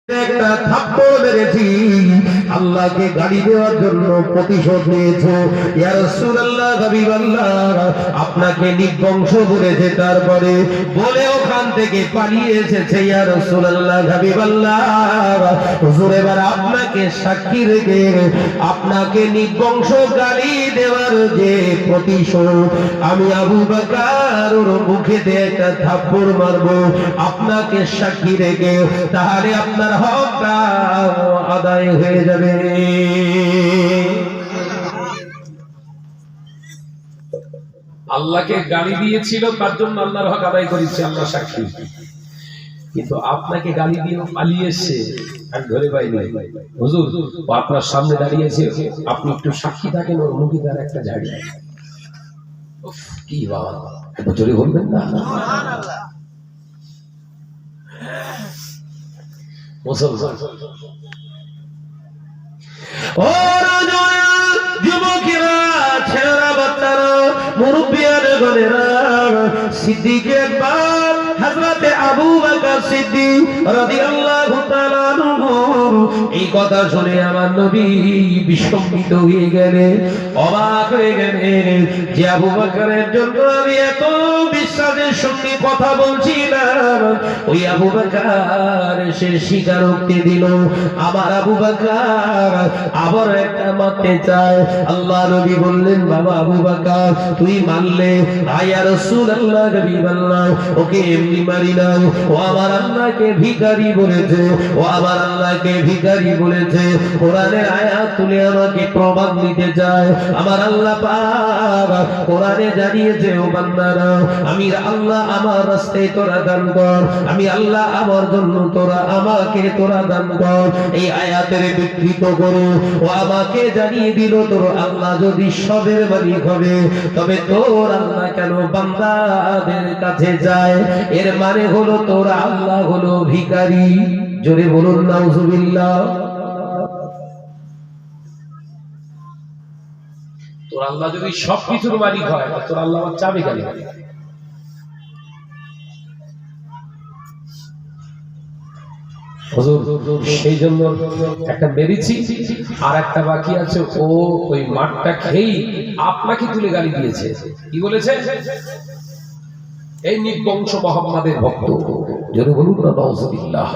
একটা থাপ্পড় মেরেছি, আল্লাহকে গালি দেওয়ার জন্য প্রতিশোধ নিয়েছো। ইয়া রাসূলুল্লাহ, হাবিবাল্লাহ, আপনাকে নির্বংশ করেছে, তারপরে বলে ওখান থেকে পালিয়ে এসেছে। ইয়া রাসূলুল্লাহ, হাবিবাল্লাহ, হুজুর এবার আপনাকে সাক্ষী রেখে আপনাকে নির্বংশ গালি দেওয়ার যে প্রতিশোধ, আমি আবু বকর ওর মুখে দিয়ে একটা থাপ্পড় মারবো আপনাকে সাক্ষী রেখে, তাহলে আপনার হকটা আদায় হয়ে যাবে। আল্লাহকে গালি দিয়েছিল, তার জন্য আল্লাহর হক আদায় করেছে, আল্লাহ সাক্ষী। কিন্তু আপনাকে গালি দিয়ে পালিয়ে এসছে, আর ধরে পাইনি। হুজুর আপনার সামনে দাঁড়িয়েছে, আপনি একটু সাক্ষী থাকেন, ওর মুখে তার একটা ঝাড়ি। কি বাবা, এত জোরে বলবেন না? মুসলমান ও যুবকেরা, ছেলেরা, বাচ্চারা, মুরব্বিয়ান গণেরা, সিদ্দিক একবার হযরতে আবু বকর সিদ্দিক রাদিয়াল্লাহু তাআলা আনহু এই কথা শুনে আমার নবী বিস্মিত হয়ে গেলেন, অবাক হয়ে গেলেন যে আবু বকরের জন্য আমি এত বিশ্বাসের সঙ্গে কথা বলছিলাম, ওই আবু বকর সে স্বীকারোক্তি দিল, আমার আবু বকর আবার একটা মারতে চায়। আল্লাহ নবী বললেন, বাবা আবু বকর তুই মারলে, ইয়া রাসূলুল্লাহ, হাবিবাল্লাহ, ওকে এমনি মারি না, ও আমার আল্লাহকে ভিখারি বলেছে, ও আমার আল্লাহকে ভিখারি বলেছে। কোরআনের আয়াত তুলে আমাকে প্রমাণ দিতে চায়। আমার আল্লাহ পাক কোরআনে জানিয়েছে, ও বান্দারা, আমি আল্লাহ আমার রাস্তায় তোরা দান কর, আমি আল্লাহ আমার জন্য তোরা আমাকে তোরা দান কর। এই আয়াতের বিকৃত করো, ও আমাকে জানিয়ে দিল, তোর আল্লাহ যদি সবের মালিক হবে, তবে তোর আল্লাহ কেন বান্দাদের কাছে যায়? এর মানে হলো তোর আল্লাহ হলো ভিখারি। জোরে বলুন নাউজুবিল্লাহ। তোর আল্লাহ যদি সবকিছুর মালিক হয়, তোর আল্লাহ আমার চাবি গালি। সেই জন্য একটা মেরেছি, আর একটা বাকি আছে, ও ওই মাঠটা খেয়েই আপনাকে তুলে গালি দিয়েছে। কি বলেছে? এই নির্বংশ মুহাম্মাদের ভক্ত। জোরে বলুন না নাউজুবিল্লাহ।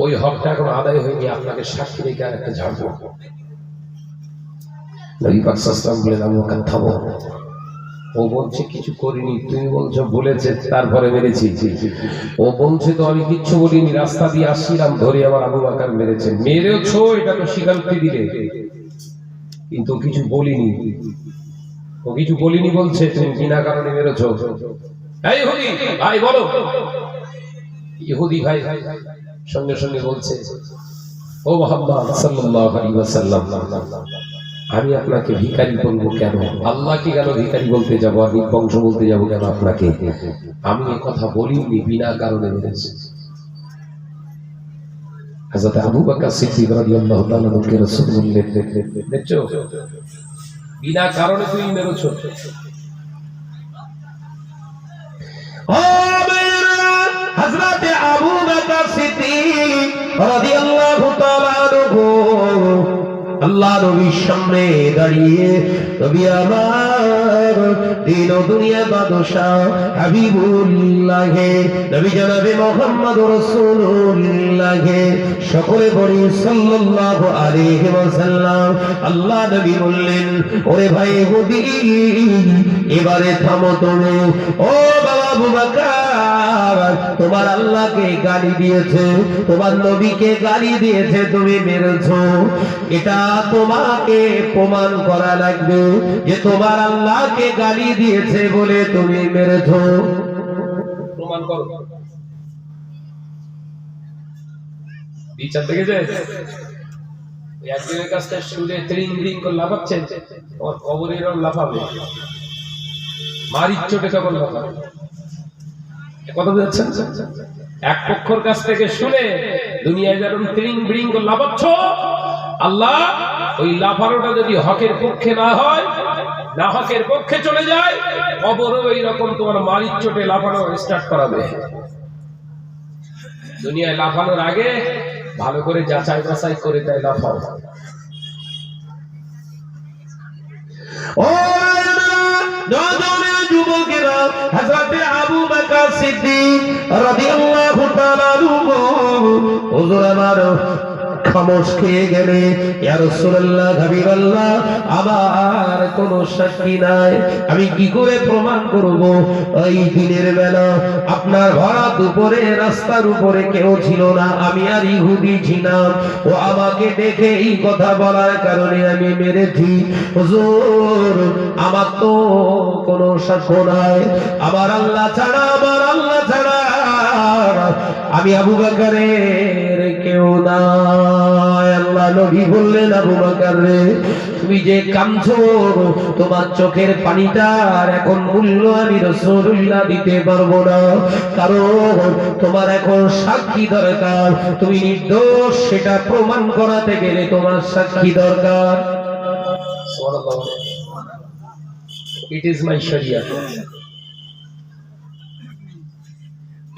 ওই হকটা এখন আদায় হয়নি, আপনাকে সাক্ষী রেখে আর একটা ঝাড়বো। নবী পাক সাল্লাল্লাহু আলাইহি ওয়াসাল্লাম বলেন, আমি ওকে থামো। ও বলছে কিছু করিনি, তুমি বলছো বলেছে, তারপরে মেরেছি। ও বলছে তো আমি কিচ্ছু বলিনি, রাস্তা দিয়ে আসছিলাম, ধরে আমার আবু বকর মেরেছে। মেরেছো এটা তো স্বীকারোক্তি দিলে, কিন্তু কিছু বলিনি। ও কিছু বলিনি বলছে, তুমি বিনা কারণে মেরেছো। এই ইহুদি ভাই বলো, ইহুদি ভাই সঙ্গে সঙ্গে বলছে, ও মুহাম্মদ সাল্লাল্লাহু আলাইহি ওয়াসাল্লাম, আমি আপনাকে ভিখারি বলবো কেন? আল্লাহকে কেন ভিখারি বলতে যাবো, আর নির্বংশ বলতে যাবো কেন আপনাকে? আমি এই কথা বলিনি, বিনা কারণে মেরেছি। হযরত আবু বকর সিদ্দিক রাদিয়াল্লাহু তাআলা কে রাসূল বললেন, দেখছো বিনা কারণে তুমি মেরেছো। ও মেয়েরা, হযরতে আবু বকর সিদ্দিক রাদিয়াল্লাহু তাআলা আনহু আল্লাহ নবীর সামনে দাঁড়িয়ে, নবী আমার দিন ও দুনিয়া বাদশাহ হাবিবুল্লাহ, নবী জনাবে মুহাম্মদ রাসূলুল্লাহ, সকলে বলি সাল্লাল্লাহু আলাইহি ওয়াসাল্লাম। আল্লাহ নবী বললেন, ওরে ভাই ইহুদি, এবারে থামো তুমি। ও বাবা আবু বকর, তোমার আল্লাহকে গালি দিয়েছে, তোমার নবীকে গালি দিয়েছে, তুমি মেরেছো। এটা তোমাকে প্রমাণ করা লাগবে যে তোমার আল্লাহকে গালি দিয়েছে বলে তুমি মেরেছো। প্রমাণ করো। বিচার দেখে যায় একজনের কাছ থেকে শুনে ত্রিং ত্রিং করে লাফাচ্ছেন, তোমার কবরের লাফাবে, মারির চোটে তখন লাফাবে। কথা বুঝাচ্ছেন? এক পক্ষর কাছ থেকে শুনে দুনিয়ায় যেরকম ত্রিং ব্রিং করে লাফাচ্ছ, আল্লাহ ওই লাফানোটা যদি হকের পক্ষে না হয়, নাহকের পক্ষে চলে যায়, কবরও এইরকম তোমার মারির চোটে লাফানো স্টার্ট করাবে। দুনিয়ায় লাফানোর আগে ভালো করে যাচাই বাছাই করে দেয় লাফাও। ও নজরের যুবকেরা, হযরতে আবু বকর সিদ্দিক রাদিয়াল্লাহু তাআলা আনহু হুজুর আমার খামোশ খেয়ে গেলে, ইয়া রাসূলুল্লাহ, হাবিবাল্লাহ, আমার কোনো সাক্ষী নাই, আমি কি করে প্রমাণ করব এই দিনের বেলা আপনার ভরা দুপুরে রাস্তার উপরে কেউ ছিল না, আমি আর ইহুদি ছিলাম, ও আমাকে দেখে এই কথা বলার কারণে আমি মেরেছি। হুজুর, আমার তো কোনো সাক্ষ্য নাই, আমার আল্লাহ ছাড়া, আমার আল্লাহ ছাড়া আমি আবু বকরের কেউ নাই। আল্লাহ নবী বললেন, আবু বকর রে, তুমি যে কাঁদছো, তোমার চোখের পানিটার এখন মূল্য আমি রাসূলুল্লাহ দিতে পারবো না, কারণ তোমার এখন সাক্ষী দরকার, তুমি নির্দোষ সেটা প্রমাণ করাতে গেলে তোমার সাক্ষী দরকার। It is my Sharia.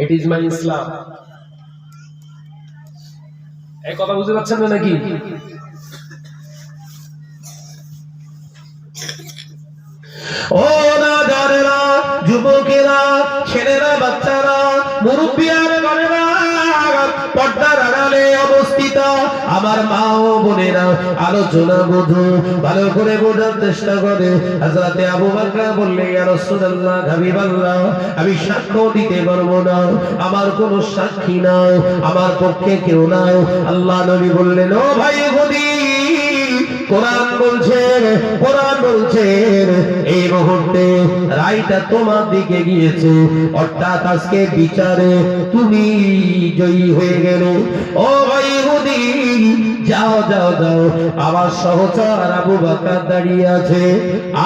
It is my Islam. এই কথা বুঝতে পারছেন না নাকি? ও নাজারেরা, যুবকেরা, ছেলেরা, বাচ্চারা, মুরব্বিয়ার ঘরেরা, পর্দার আড়ালে অবস্থিত আমার মা ও বোনেরা, আলোচনা বুঝো, ভালো করে বোঝার চেষ্টা করে। হযরতে আবু বকর বললেন, ইয়া রাসূলুল্লাহ, হাবিবাল্লাহ, আমি সাক্ষ্য দিতে পারবো না, আমার কোনো সাক্ষী নাই, আমার পক্ষে কেউ নাই। আল্লাহ নবী বললেন, ও ভাই ইহুদি, কোরআন বলছেন, কোরআন বলছেন এই মুহূর্তে রায়টা তোমার দিকে গিয়েছে, অর্থাৎ আজকে বিচারে তুমি জয়ী হয়ে গেলে। ও ভাই ইহুদি, যাও যাও যাও, আমার সহচর আবু বকর দাঁড়িয়ে আছে,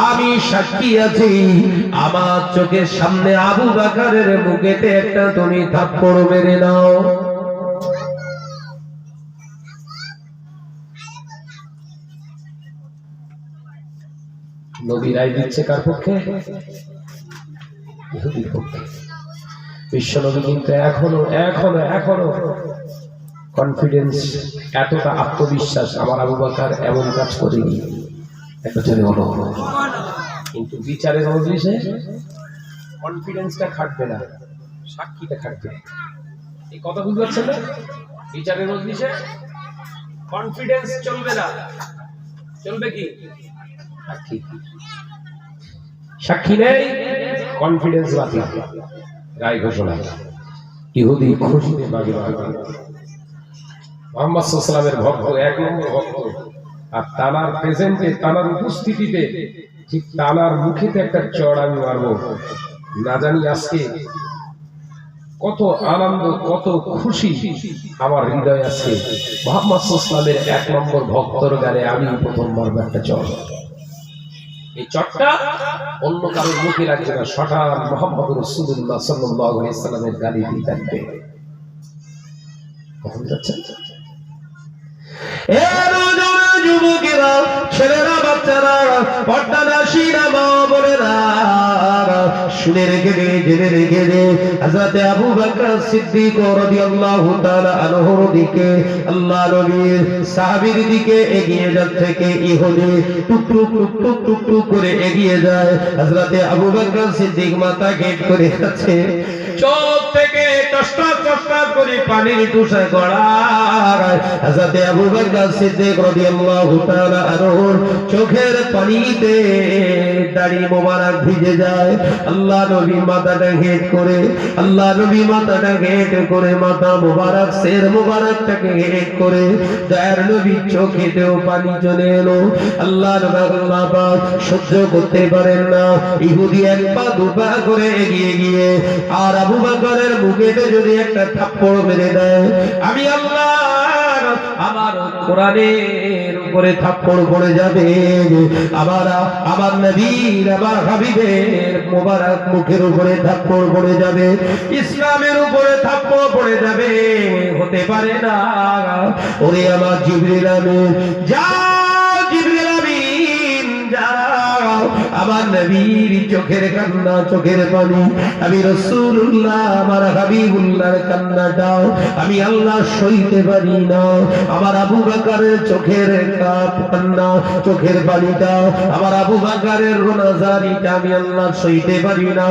আমি সাক্ষী আছি, আমার চোখের সামনে আবু বকরের মুখেতে একটা তুমি থাপ্পড় মেরে নাও। নবী রায় দিচ্ছে কার পক্ষে? ইহুদির পক্ষে। বিশ্ব নবী কিন্তু এখনো এখনো এখনো কনফিডেন্স, এতটা আত্মবিশ্বাস, আমার আবু বকর এমন কাজ করেনি, একটা ছেলে হলো। কিন্তু বিচারের মজলিসে কনফিডেন্সটা খাটবে না, সাক্ষীটা খাটবে। এই কথা বুঝতে পারছেন না? বিচারের মজলিসে কনফিডেন্স চলবে না, চলবে কি? সাক্ষী। সাক্ষী নেই, কনফিডেন্স বাতিল, রায় ঘোষণা। ইহুদি খুশিতে বাগে বাগে, মুহাম্মদ সাল্লাল্লাহু আলাইহি ওয়াসাল্লামের ভক্ত, এক নম্বর ভক্ত, আর তানার প্রেজেন্টে, তানার উপস্থিতিতে, ঠিক তানার মুখেতে একটা চড় আমি মারবো, না জানি আজকে কত আনন্দ, কত খুশি আমার হৃদয় আছে। মুহাম্মদ সাল্লাল্লাহু আলাইহি ওয়াসাল্লামের এক নম্বর ভক্তর গায়ে আমি প্রথম মারবো একটা চড়। এই চটটা অন্য কারোর মুখে লাগবে না, শটান মুহাম্মদ রাসূলুল্লাহ সাল্লাল্লাহু আলাইহি ওয়াসাল্লামের গালি দিয়ে থাকবে। কখন যাচ্ছে? এ নওজোয়ান যুবকেরা, ছেলেরা, বাচ্চারা, পর্দানাশীরা, মা বোনেরা, শুনে রেখে দে, জেনে রেখে দে, হযরতে আবু বকর সিদ্দিক রাদিয়াল্লাহু তাআলা আনহুর দিকে আল্লাহ নবীর সাহাবীর দিকে এগিয়ে যাচ্ছে কে? ইহুদি। টুক টুক টুক টুক টুক টুক করে এগিয়ে যায়। হযরতে আবু বকর সিদ্দিক মাথা গেট করে যাচ্ছে, চোখ থেকে টসটস টসটস করে পানির টুসা গড়ায়। হযরতে আবু বকর সিদ্দিক রাদিয়াল্লাহু তাআলা আনহুর চোখের পানিতে দাড়ি মোবারক ভিজে যায়। আল্লাহ নবী মাথাটা হেট করে, আল্লাহ নবী মাথাটা হেট করে, মাথা মোবারক, শের মোবারকটাকে হেট করে, দয়ার নবী চোখেতেও পানি চলে এলো। আল্লাহ পাক সহ্য করতে পারেন না, ইহুদি এক পা দু পা করে এগিয়ে গিয়ে আর আবু বকরের মুখেতে যদি একটা থাপ্পড় মেরে দেয়, আমি আল্লাহ আমার কোরআনের উপরে থাপ্পড় পড়ে যাবে, আমার নবীর, আমার হাবিবের মোবারক মুখের উপরে থাপ্পড় পড়ে যাবে, ইসলামের উপরে থাপ্পড় পড়ে যাবে, হতে পারে না। ওরে আমার জিবরিল আমিন, যাও জিবরিল আমিন, যাও আমার নবীর চোখের কান্না, চোখের পানি, আমি রাসূলুল্লাহ আমার হাবিবুল্লাহর কান্নাটাও আমি আল্লাহ সইতে পারি না। আমার আবু বকরের চোখের কান্না, চোখের পানিটা, আমার আবু বকরের রোনাজারিটা আমি আল্লাহ সইতে পারি না।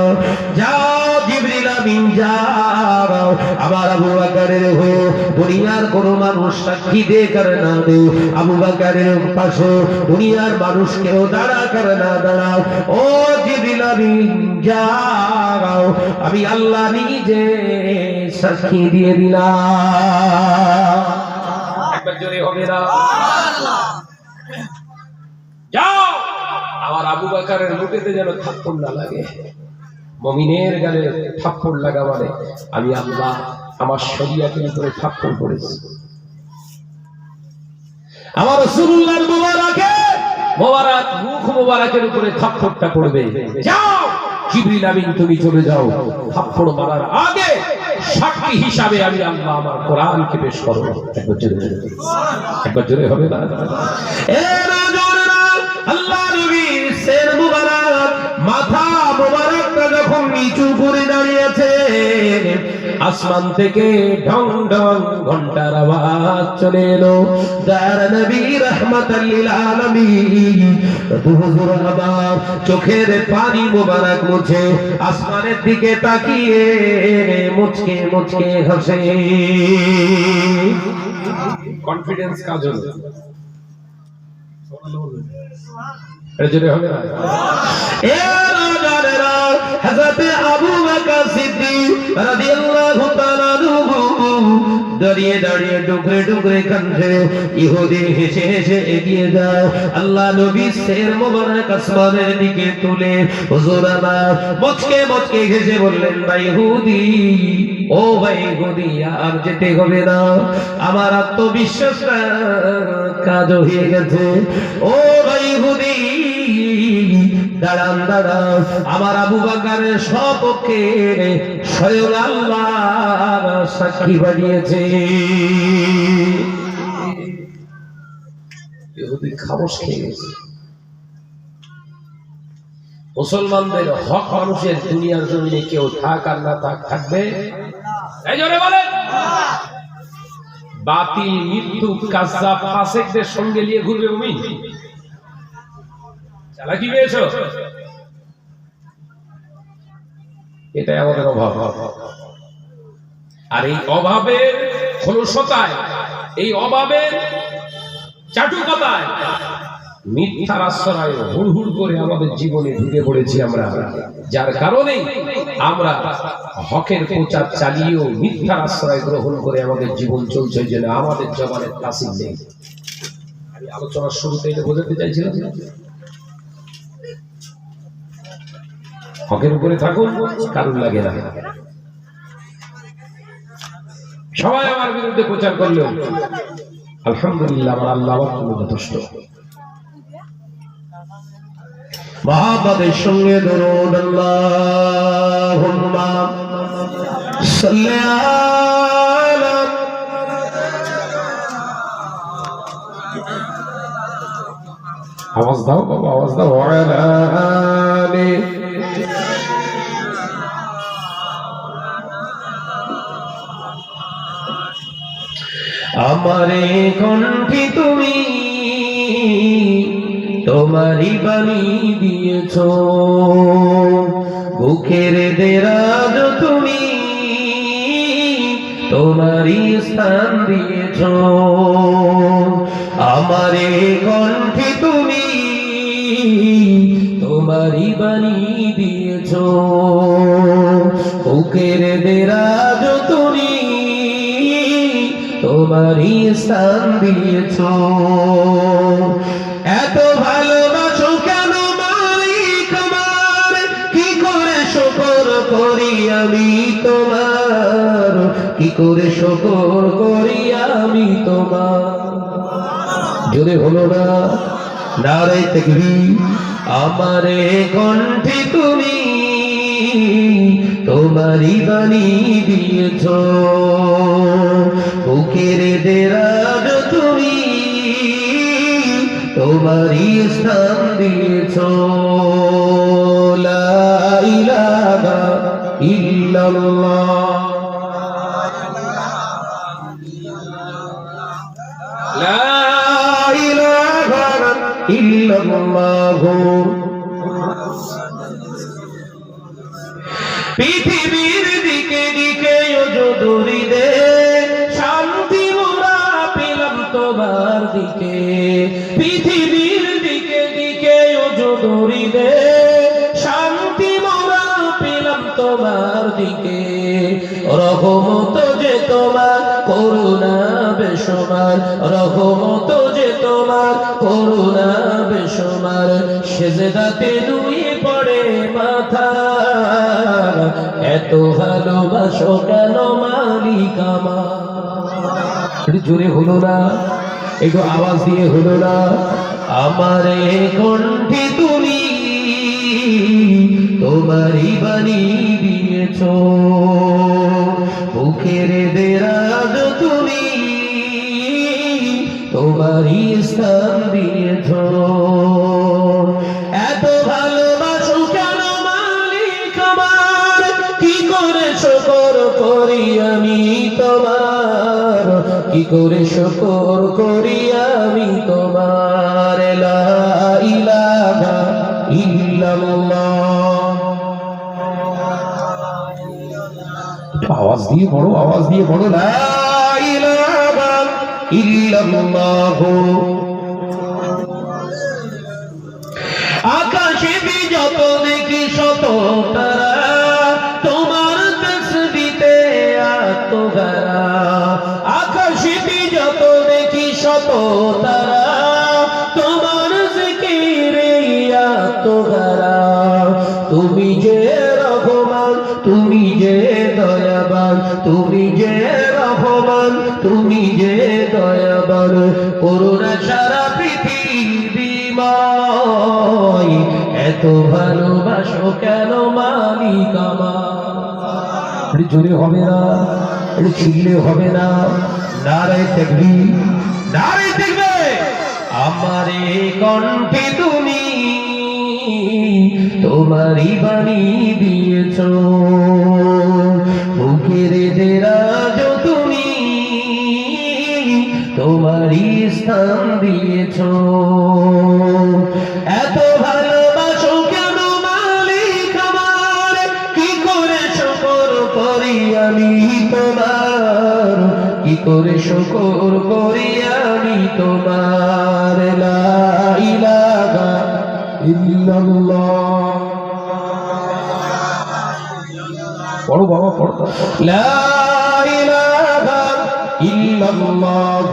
যাও জিবরিল আমিন যাও, আমার আবু বকরের হয়ে দুনিয়ার কোনো মানুষ সাক্ষী দে করে না দে, আবু বকরের পাশে দুনিয়ার মানুষ কেউ দাঁড়া করে না দাঁড়াও। ও জিবরিল আমিন যাও, আমি আল্লাহ নিজে সাক্ষী দিয়ে দিলাম। একবার জোরে হবে না? যাও, আমার আবু বকরের মুখেতে যেন থাপ্পড় না লাগে। মুমিনের গালে থাপ্পড় লাগা মানে আমি আল্লাহ আমার শরীয়তের উপরে থাপ্পড় করেছি। আমার রাসূলুল্লাহর মোবারক মুখ মোবারকের উপরে থাপ্পড়টা পড়বে। যাও জিবরিল আমিন তুমি চলে যাও, থাপ্পড় মারার আগে সাক্ষী হিসাবে আমি আল্লাহ আমার কোরআনকে পেশ করব। একবার জোরে হবে না? এ রাজুলরা, আল্লাহ নবীর সের মুবারক, মাথা মুবারকটা যখন নিচু করে দাঁড়িয়েছে, আসমান থেকে ঢং ঢং ঘন্টার আওয়াজ চলে এলো। দয়ার নবী রাহমাতাল লিল আলামিন হুজুর আবার চোখের পানি মোবারক মুছে আসমানের দিকে তাকিয়ে মুচকে মুচকে হাসে। কনফিডেন্স কাজ হলো। এজন্য হবে না? এ রাজারা, হযরত আবু বকর সিদ্দিক রাদিয়াল্লাহু তাআলা দাঁড়িয়ে দাঁড়িয়ে ডুকরে ডুকরে কাঁদছে। ইহুদি হেসে হেসে এগিয়ে যায়। আল্লাহ নবী সের মোবারক আসমানের দিকে তুলে হুজুর আমার মুচকে মুচকে হেসে বললেন, ভাই ইহুদি, ও ভাই ইহুদি, আর যেতে হবে না, আমার আত্মবিশ্বাস কাজ হয়ে গেছে। ও ভাই ইহুদি, দাঁড়ান দাঁড়ান, আমার আবু বকরের সপক্ষে স্বয়ং আল্লাহ সাক্ষী বানিয়েছে। ইহুদি খামোশ খেয়ে গেছে। মুসলমানদের হক মানুষের দুনিয়ার জমিনে কেউ থাক আর না থাক থাকবে। এই জোরে বলেন। বাতিল মৃত্যু কাজ্জাব ফাসিকদের সঙ্গে নিয়ে ঘুরবে মুমিন। চালাকি পেয়েছো? এটাই আমাদের অভাব। আর এই অভাবের খোলসতায়, এই অভাবের চাটুকতায়, মিথ্যার আশ্রয় হুড়হুড় করে আমাদের জীবনে ঢুকে পড়েছি আমরা, যার কারণে আমরা হকের প্রচার চালিয়েও মিথ্যার আশ্রয় গ্রহণ করে আমাদের জীবন চলছে। যেন আমাদের জবানের তাসির নেই। আমি আলোচনার শুরুতে এটা বোঝাতে চাইছিলাম, হকের উপরে থাকুন, কারণ লাগে না। সবাই আমার বিরুদ্ধে প্রচার করলেও আলহামদুলিল্লাহ আমার আল্লাহ আমার জন্য যথেষ্ট। মহাব্বতের সঙ্গে দরুদ আল্লাহুম্মা সাল্লি আলা। আওয়াজ দাও বাবা, আওয়াজ দাও। ওয়ালা আলি। আমারে কণ্ঠে তুমি তোমারই বাণী দিয়েছ, বুকের দেরাজ তুমি তোমারই স্থান দিয়েছ। আমারে কণ্ঠে তুমি তোমারই বাণী দিয়েছ, বুকের দেরাজ তুমি তোমারই স্থান দিয়েছ। এত ভালোবাসো কেন মালিক আমার, কি করে শুকর করি আমি তোমার, কি করে শুকর করি আমি তোমার। জোরে হলো না? নারে তাকবীর। আমারে কণ্ঠে তুমি তোমারই বাণী দিয়েছ, বুকের দেরাজ তুমি তোমারই স্থান দিয়েছ। ইল্লাল্লাহ লা ইলাহা ইল্লাল্লাহ। পৃথিবীর দিকে দিকে দৌড়ি দে, শান্তি মোরা পেলাম তোমার দিকে। পৃথিবীর দিকে দিকে দৌড়ি দে, শান্তি মোরা পেলাম তোমার দিকে। রহমত যে তোমার, করুণা বেসমার, রহমত যে তোমার, করুণা বেসমার। সেজদাতে নুয়ে পড়ে মাথা, এত ভালোবাসো কেন মালিক আমার। জোরে হলো না, একটু আওয়াজ দিয়ে হলো না। আমারে কণ্ঠে তুমি তোমারই বাণী দিয়েছ, মুখের দেরাজ তুমি তোমারই স্থান দিয়েছ। এত ভালোবাসো কেন মালিক আমার, কি করে শুকর করি আমি তোমার, কি করে শুকর করি আমি তোমার। লা ইলাহা ইল্লাল্লাহ। আওয়াজ দিয়ে বড়, আওয়াজ দিয়ে বড়। লা ইলাহা ইল্লাল্লাহ। আকাশে যত দেখি শত তারা, তোমার তাসবিতে আত্মগারা। আকাশে যত দেখি শত তারা, তোমার জিকিরে আত্মগারা। তুমি যে রহমান, তুমি যে দয়াবান, তুমি যে রহমান, তুমি যে দয়াবান। করুণা সারা পৃথিবীময়, এত ভালোবাসো কেন মালিক আমার। জোরে হবে না, ছিললে হবে না। নারে তাকবীর, নারে তাকবীর। আমারে কণ্ঠে তুমি তোমারই বাণী দিয়েছ, মুখের দেরাজ তুমি তোমারই স্থান দিয়েছ। এত ভালোবাসো কেন মালিক আমার, কি করে শুকর করি আমি তোমার, কি করে শুকর করি আমি তোমার। লা ইলাহা ইল্লাল্লাহ। পড়ো বাবা পড়ো। লা ইলাহা ইল্লাল্লাহ।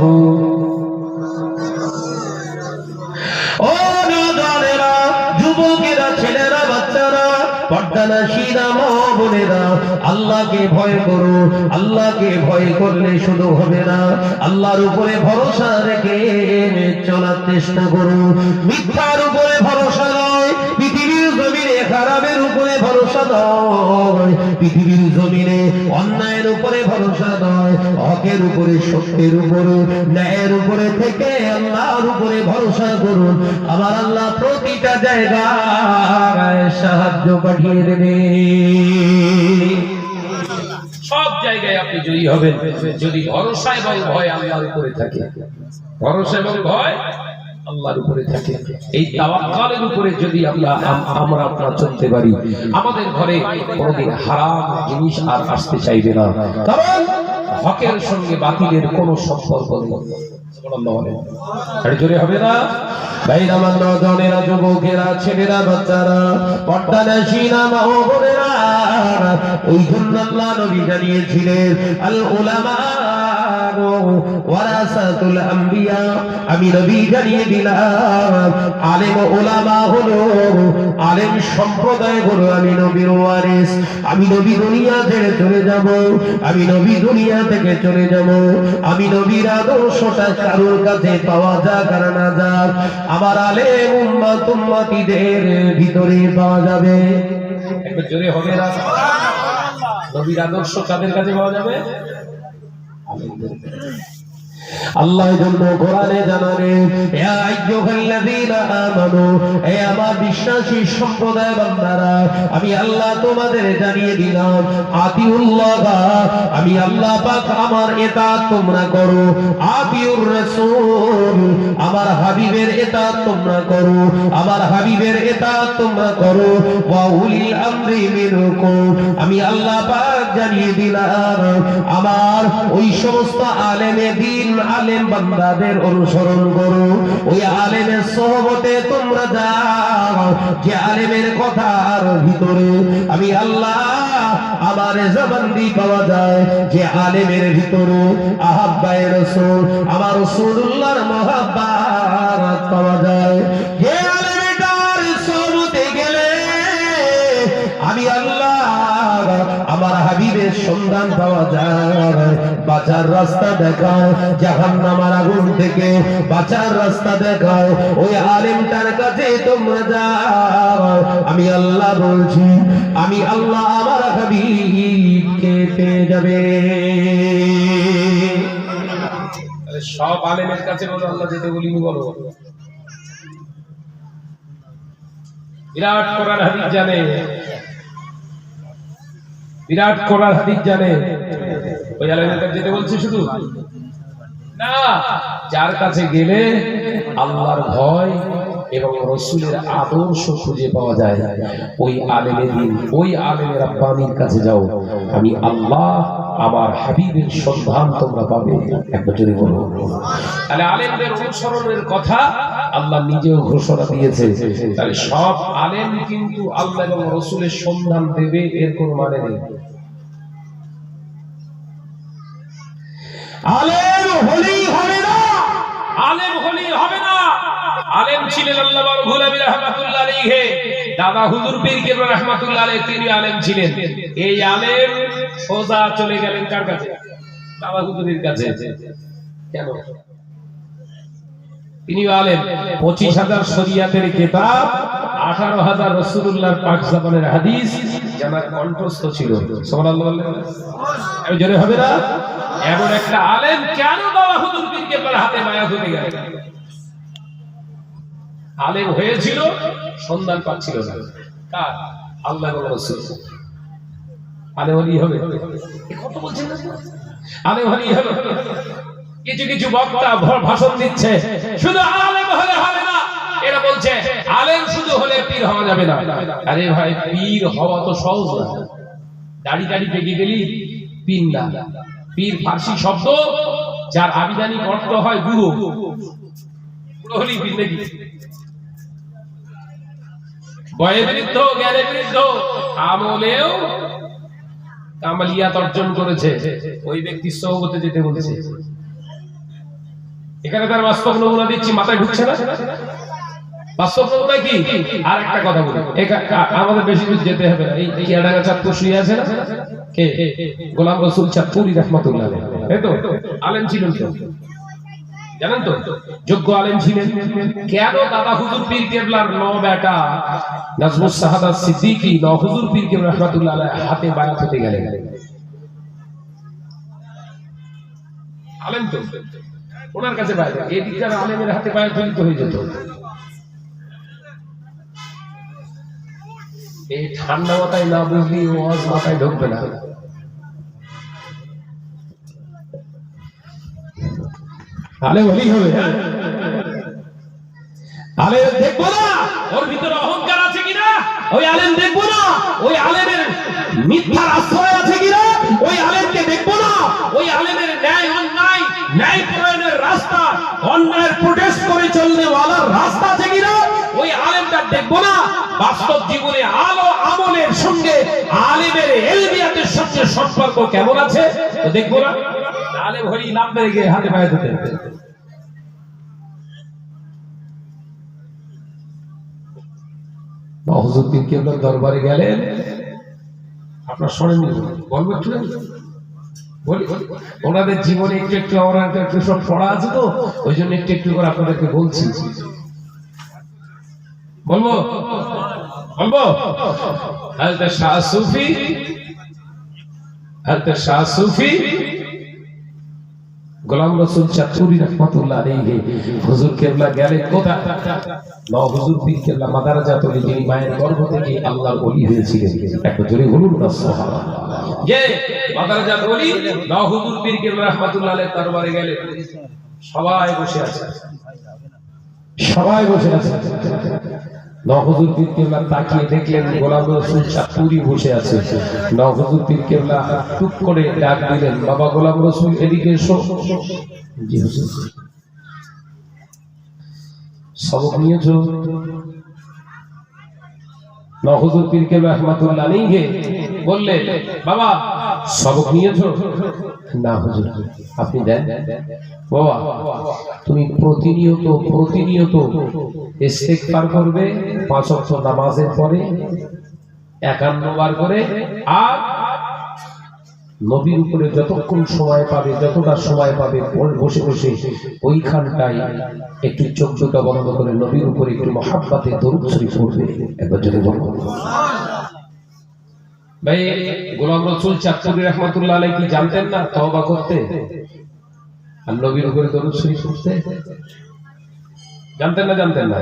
ও নওজোয়ানেরা, যুবকেরা, ছেলেরা, বাচ্চারা, পর্দানাশীরা, মা বোনেরা, আল্লাহকে ভয় করো। আল্লাহকে ভয় করলে শুধু হবে না, আল্লাহর উপরে ভরসা রেখে চলার চেষ্টা করো। মিথ্যার উপরে ভরসা নয়, পৃথিবীর জমিনে খারাপের উপরে ভরসা নয়, পৃথিবীর জমিনে অন্যায়ের উপরে ভরসা নয়, হকের উপরে, সত্যের উপরে, ন্যায়ের উপরে থেকে আল্লাহর উপরে ভরসা করুন। আমার আল্লাহ প্রতিটা জায়গায় সাহায্য পাঠিয়ে দেবে। সব জায়গায় আপনি জয়ী হবেন যদি ভরসা এবং ভয় আল্লাহর উপরে থাকে। ভরসা এবং ভয় আল্লাহর উপরে থাকে। এই তাওয়াক্কুলের উপরে যদি আমরা আপনারা চলতে পারি, আমাদের ঘরে কোনোদিন হারাম জিনিস আর আসতে চাইবে না, কারণ হকের সঙ্গে বাতিলের কোনো সম্পর্ক নেই। জোরে হবে না ভাই? আমার নওজোয়ানেরা, যুবকেরা, ছেলেরা, বাচ্চারা, পর্দানাশীরা, মা বোনেরা, ওই জন্য আল্লাহ নবী জানিয়েছিলেন, আল উলামা ওয়ারাসাতুল আম্বিয়া। আমি নবী জানিয়ে দিলাম, আলেম উলামা হলো, আলেম সম্প্রদায় হলো আমি নবীর ওয়ারিস। আমি নবী দুনিয়া ছেড়ে চলে যাব, আমি নবী দুনিয়া থেকে চলে যাব, আমি নবীর আদর্শটা কারোর কাছে পাওয়া যাক আর না যাক, আমার আলেম উম্মত উম্মতীদের ভিতরে পাওয়া যাবে। একবার জোরে হবে না? নবীর আদর্শ কাদের কাছে পাওয়া যাবে? আল্লাহ জন্য কোরআনে জানালে ইয়া আইয়ুহাল্লাযীনা আমানু, হে আমার বিশ্বাসী সম্প্রদায় বান্দারা, আমি আল্লাহ তোমাদের জানিয়ে দিলাম আতিউল্লাহ, আমি আল্লাহ পাক আমার ইতাআত তোমরা করো, আতিউর রাসূল, আমার হাবিবের ইতাআত তোমরা করো, আমার হাবিবের ইতাআত তোমরা করো, ওয়া উলিল আমরি মিনকুম, আমি আল্লাহ পাক জানিয়ে দিলাম আমার ওই সমস্ত আলেমে দ্বীন আলেম বান্দাদের অনুসরণ করো, ওই আলেমের সোহবতে তোমরা যাও যে আলেমের কথার ভিতরে আমি আল্লাহ আমার জবানদি পাওয়া যায়, যে আলেমের ভিতরে আহাব্বায়ে রাসূল আমার রাসূলুল্লাহর মহব্বত পাওয়া যায়, যে আলেমটার সোহবতে গেলে আমি আল্লাহ আমার হাবিবের সন্ধান পাওয়া যায়, বাঁচার রাস্তা দেখাও, জাহান্নামের আগুন থেকে বাঁচার রাস্তা দেখাও, ওই আলেমটার কাছে তোমরা যাও, আমি আল্লাহ বলছি, আমি আল্লাহ আমার হাবিবকে পেয়ে যাবে। সব আলেমের কাছে বলো, আল্লাহ যেতে বলিনি বলো। বিরাট কোরআন হাদিস জানে, বিরাট কোরআন হাদিস জানে, ওই আলেমের কাছে যেতে বলছি শুধু না, যার কাছে গেলে আল্লাহর ভয় এবং রাসূলের আদর্শ খুঁজে পাওয়া যায়, ওই আলেমের দিন, ওই আলেমের রাব্বানির কাছে যাও, আমি আল্লাহ আমার হাবিবের সন্ধান তোমরা পাবে। একবার যদি বলো, তাহলে আলেমদের অনুসরণের কথা আল্লাহ নিজেও ঘোষণা দিয়েছে, তাহলে সব আলেম কিন্তু আল্লাহ এবং রাসূলের সন্ধান দেবে, এর কোনো মানে নেই। আলেম হলেই হবে না, আলেম হলেই হবে না। আলেম ছিলেন আল্লামা রুহুল আমিন রাহমাতুল্লাহ আলাইহি, দাদা হুজুর পীর কেবলা রাহমাতুল্লাহ আলাইহি, তিনি আলেম ছিলেন। এই আলেম সোজা চলে গেলেন কার কাছে? দাদা হুজুরের কাছে। কেন? তিনি আলেম, 25,000 শরিয়াতের কিতাব, 18,000 রাসূলুল্লাহর পাক জামানের হাদিস জানার কণ্ঠস্থ ছিল। সুবহানাল্লাহ বললেন, আমি জোরে হবে না? এমন একটা আলেম কেন দাদা হুজুর পীর কেবলার হাতে মায়া হয়ে গেল? আলেম হয়েছিল, সন্ধান পাচ্ছিল না, কার? আল্লাহ এবং রাসূল। আলেম হলেই হবে? কত বলছেন না, আলেম হলেই হবে? কিছু কিছু বক্তা ভাষণ দিচ্ছে শুধু আলেম হলে হবে না, এরা বলছে আলেম শুধু হলে পীর হওয়া যাবে না। আরে ভাই, পীর হওয়া তো সহজ না। দাড়ি দাড়ি পেকে গেলি পীর না। পীর ফার্সি শব্দ, যার আবিধানিক অর্থ হয় গুরু, গুরু হলেই পীর নাকি? বয়ে বৃদ্ধ, জ্ঞানে বৃদ্ধ, আমলেও কামালিয়াত অর্জন করেছে, ওই ব্যক্তি সোহবতে যেতে বলেছে। এখানে তার বাস্তব নমুনা দিচ্ছি, মাথায় ঢুকছে না? বাস্তব নমুনা কি? আর একটা কথা বলি, আমাদের বেশি দূর যেতে হবে না। এই কিয়াডাঙ্গা চাঁদপুর শুয়ে আছে না, কে? গোলাম রসুল চাঁদপুরি রাহমাতুল্লাহ আলাইহি, তাই তো? আলেম ছিলেন তো, জানেন তো, যোগ্য আলেম ছিলেন। কেন দাদা হুজুর পীর কেবলার ন বেটা নাজমুস সাহাদাত সিদ্দিকী ন হুজুর পীর কেবলা রাহমাতুল্লাহ আলাইহি হাতে বায়াত হতে গেলেন? আলেম তো, ওনার কাছে বায়াত, এই দিককার আলেমের হাতে বায়াত হয়ে যেত। এই ঠান্ডা মাথায় না বুঝলি ওয়াজ মাথায় ঢুকবে না। আলেম হলেই হবে, আলেম দেখবো না ওর ভিতরে অহংকার আছে কিনা, ওই আলেম দেখবো না ওই আলেমের মিথ্যার আশ্রয় আছে কিনা, ওই আলেমকে দেখবো না ওই আলেমের ন্যায় অন্যায়, ন্যায় প্রয়োগের রাস্তা, অন্যায়ের প্রোটেস্ট করে চলনে ওয়ালার রাস্তা আছে কিনা, ওই আলেমটা দেখবো না বাস্তব জীবনে আলো আমলের সঙ্গে আলেমের এলবিয়াতের সঙ্গে সম্পর্ক কেমন আছে দেখবো না। আলেম হলেই লাভ মেরে গিয়ে হাতে পায়ে ধরতে হবে। হুজুর পীর কেবলার দরবারে গেলেন, আপনার শোনেননি? বলবো একটু, বলি ওনাদের জীবনে একটু একটু আমরা একটু সব পড়া আছে তো, ওই জন্য একটু একটু করে আপনাদেরকে বলছি। বলবো বলবো হযরত শাহ সুফি গোলাম রসুল চাঁদপুরি রহমাতুল্লাহ আলাইহি হুজুর কেবলা গেলেন কোথায়? হুজুর পীর কেবলা মাদারাজাতুল, যিনি মায়ের গর্ভ থেকে আল্লাহর ওলি হয়েছিলেন। একটু জোরে বলুন না সুবহানাল্লাহ। যে মাদারাজাতুল ওলি হুজুর পীর কেবলা রহমাতুল্লাহ আলাইহি দরবারে গেলেন। সবাই বসে আছে, সবাই বসে আছে। হুজুর পীর কেবলা তাকিয়ে দেখলেন গোলাম রসুল চাঁদপুরি বসে আছে। হুজুর পীর কেবলা টুক করে ডাক দিলেন, বাবা গোলাম রসুল এদিকে এসো। জি হুজুর। সবক নিয়েছো? হুজুর পীর কেবলা রহমাতুল্লাহ আলাইহি বললেন, বাবা সবক নিয়েছো? না হুজুর। আপনি দেন। বাবা তুমি প্রতিনিয়ত ইস্তেগফার করবে 5 ওয়াক্ত নামাজের পরে 51 বার করে, আর নবীর উপরে যতক্ষণ সময় পাবে, যতটা সময় পাবে বসে বসে ওইখানটায় একটু চোখ দুটো বন্ধ করে নবীর উপরে একটু মহাব্বতে দরুদ শরীফ পড়বে। একবার যদি বলবো ভাই, গোলাম রসুল চাঁদপুরি রহমাতুল্লাহ আলাইহি কি জানতেন না তওবা করতে আর নবীর উপরে দরুদ শরীফ পড়তে? জানতেন না? জানতেন না?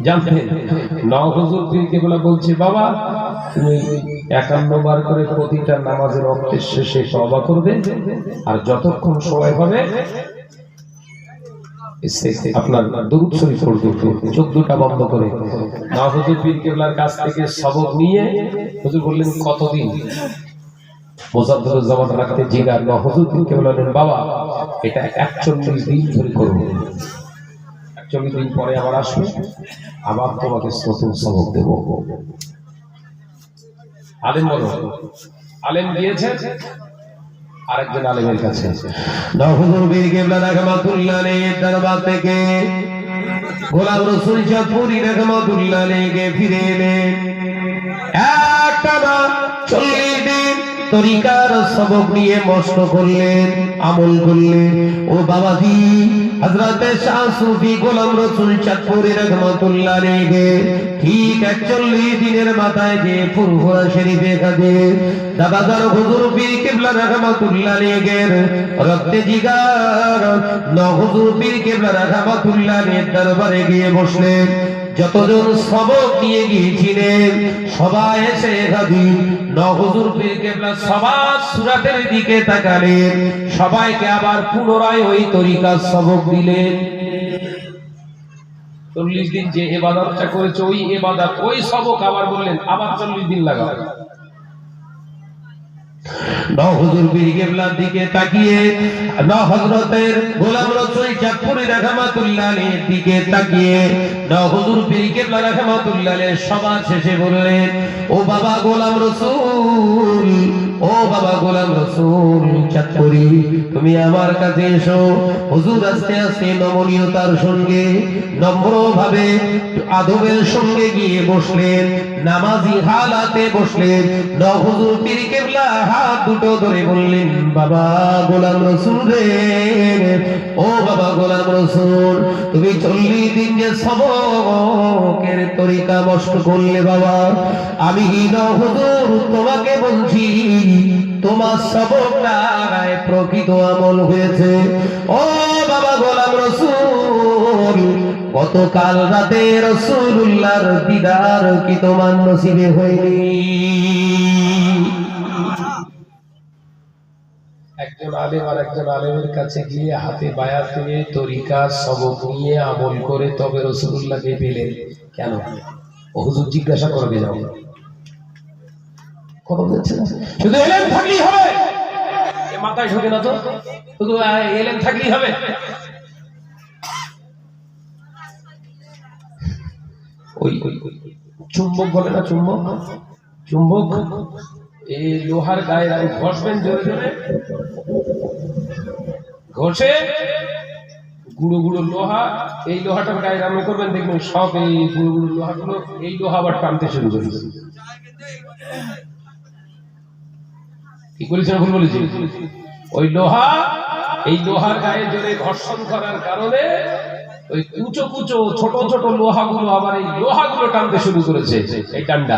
জানতেন। হুজুর পীর কেবলা বলছে, বাবা তুমি 51 বার করে প্রতিটা নামাজের ওয়াক্তের শেষে তওবা করবে, আর যতক্ষণ সময় পাবে আপনার দরুদ শরীফ পড়বে, চোখ দুটো বন্ধ করে। হুজুর পীর কেবলার কাছ থেকে সবক নিয়ে হুজুর বললেন, কতদিন? মুজাদ্দিদুজ্জামান রাখতে জিগার হুজুর পীর কেবলা বললেন, বাবা এটা 41 দিন ধরে করব। 41 দিন পরে আবার আসবে, আবার তোমাকে নতুন সবক দেব। আলেম বলো, আলেম দিয়েছে আরেকজন আলেমের কাছে। হুজুর পীর কেবলা রহমাতুল্লাহ আলাইহির দরবার থেকে গোলাম রসুল চাঁদপুরি রহমাতুল্লাহ আলাইহি ফিরে এলেন। একটানা 40 দিন তরিকার সবক নিয়ে মস্ত করলেন, আমল করলেন। ও বাবাজি, হযরতে শাহ সুফি গোলাম রসুল চাঁদপুরি রহমাতুল্লাহ আলাইহি ঠিক 41 দিনের মাথায় যে ফুরফুরা শরীফে কাজে দাদাদার হুজুর পীর কেবলা রহমাতুল্লাহ আলাইহি রক্তে জিগার হুজুর পীর কেবলা রহমাতুল্লাহ আলাইহি দরবারে গিয়ে বসলেন। যতজন সবক নিয়ে গিয়েছিলেন সবাই এসে হাজির। হুজুর পীর কেবলা সবার সুরাতের দিকে তাকালেন, সবাইকে আবার পুনরায় ওই তরিকার সবক দিলেন। 40 দিন যে ইবাদতটা করেছে ওই ইবাদত, ওই সবক আবার বললেন আবার 40 দিন লাগাও। হুজুর পীর কেবলার দিকে তাকিয়ে হযরতের গোলাম রসুল চাঁদপুরি রহমাতুল্লাহ আলাইহির দিকে তাকিয়ে হুজুর পীর কেবলা রহমাতুল্লাহ আলাইহি সবার শেষে বললেন, ও বাবা গোলাম রসুল, ও বাবা গোলাম রসুল চাঁদপুরি, তুমি আমার কাছে এসো। হুজুর আস্তে আস্তে নমনীয়তার সঙ্গে নম্রভাবে আদবের সঙ্গে গিয়ে বসলেন, নামাজি হালাতে বসলেন। হুজুর পীর কেবলা হাত দুটো ধরে বললেন, বাবা গোলাম রসুল রে, ও বাবা গোলাম রসুল, তুমি 40 দিন যে সবকের তরিকা নষ্ট করলে বাবা, আমি হুজুর তোমাকে বলছি তোমার সবক নাই প্রকৃত আমল হয়েছে। ও বাবা গোলাম রসুল, গতকাল রাতে রাসূলুল্লাহর দিদার কি তোমার নসিবে হয়নি? একজন আলেম আর একজন আলেমের কাছে গিয়ে হাতে বায়াত নিয়ে তরিকা সবক নিয়ে আমল করে তবে রাসূলুল্লাহকে পেলেন। কেন? হুজুর জিজ্ঞাসা করবে, যাও কথা বলছে না, শুধু এলেম থাকলেই হবে? এ মাথায় ঢোকে না তো, শুধু এলেম থাকলেই হবে? ওই চুম্বক বলে না, চুম্বক এই লোহার গায়ে আর ঘষবেন জোরে জোরে, ঘষে গুঁড়ো গুঁড়ো লোহা, এই লোহাটার গায়ে রান্না করবেন, দেখবেন সব এই গুঁড়ো গুঁড়ো লোহাগুলো এই লোহা আবার টানতে শুরু করবে। কি বলেছি না ভুল বলেছি? ওই লোহা, এই লোহার গায়ে জোরে ঘর্ষণ করার কারণে ওই কুচো কুচো ছোট ছোট লোহাগুলো আবার এই লোহাগুলো টানতে শুরু করেছে। এই ডান্ডা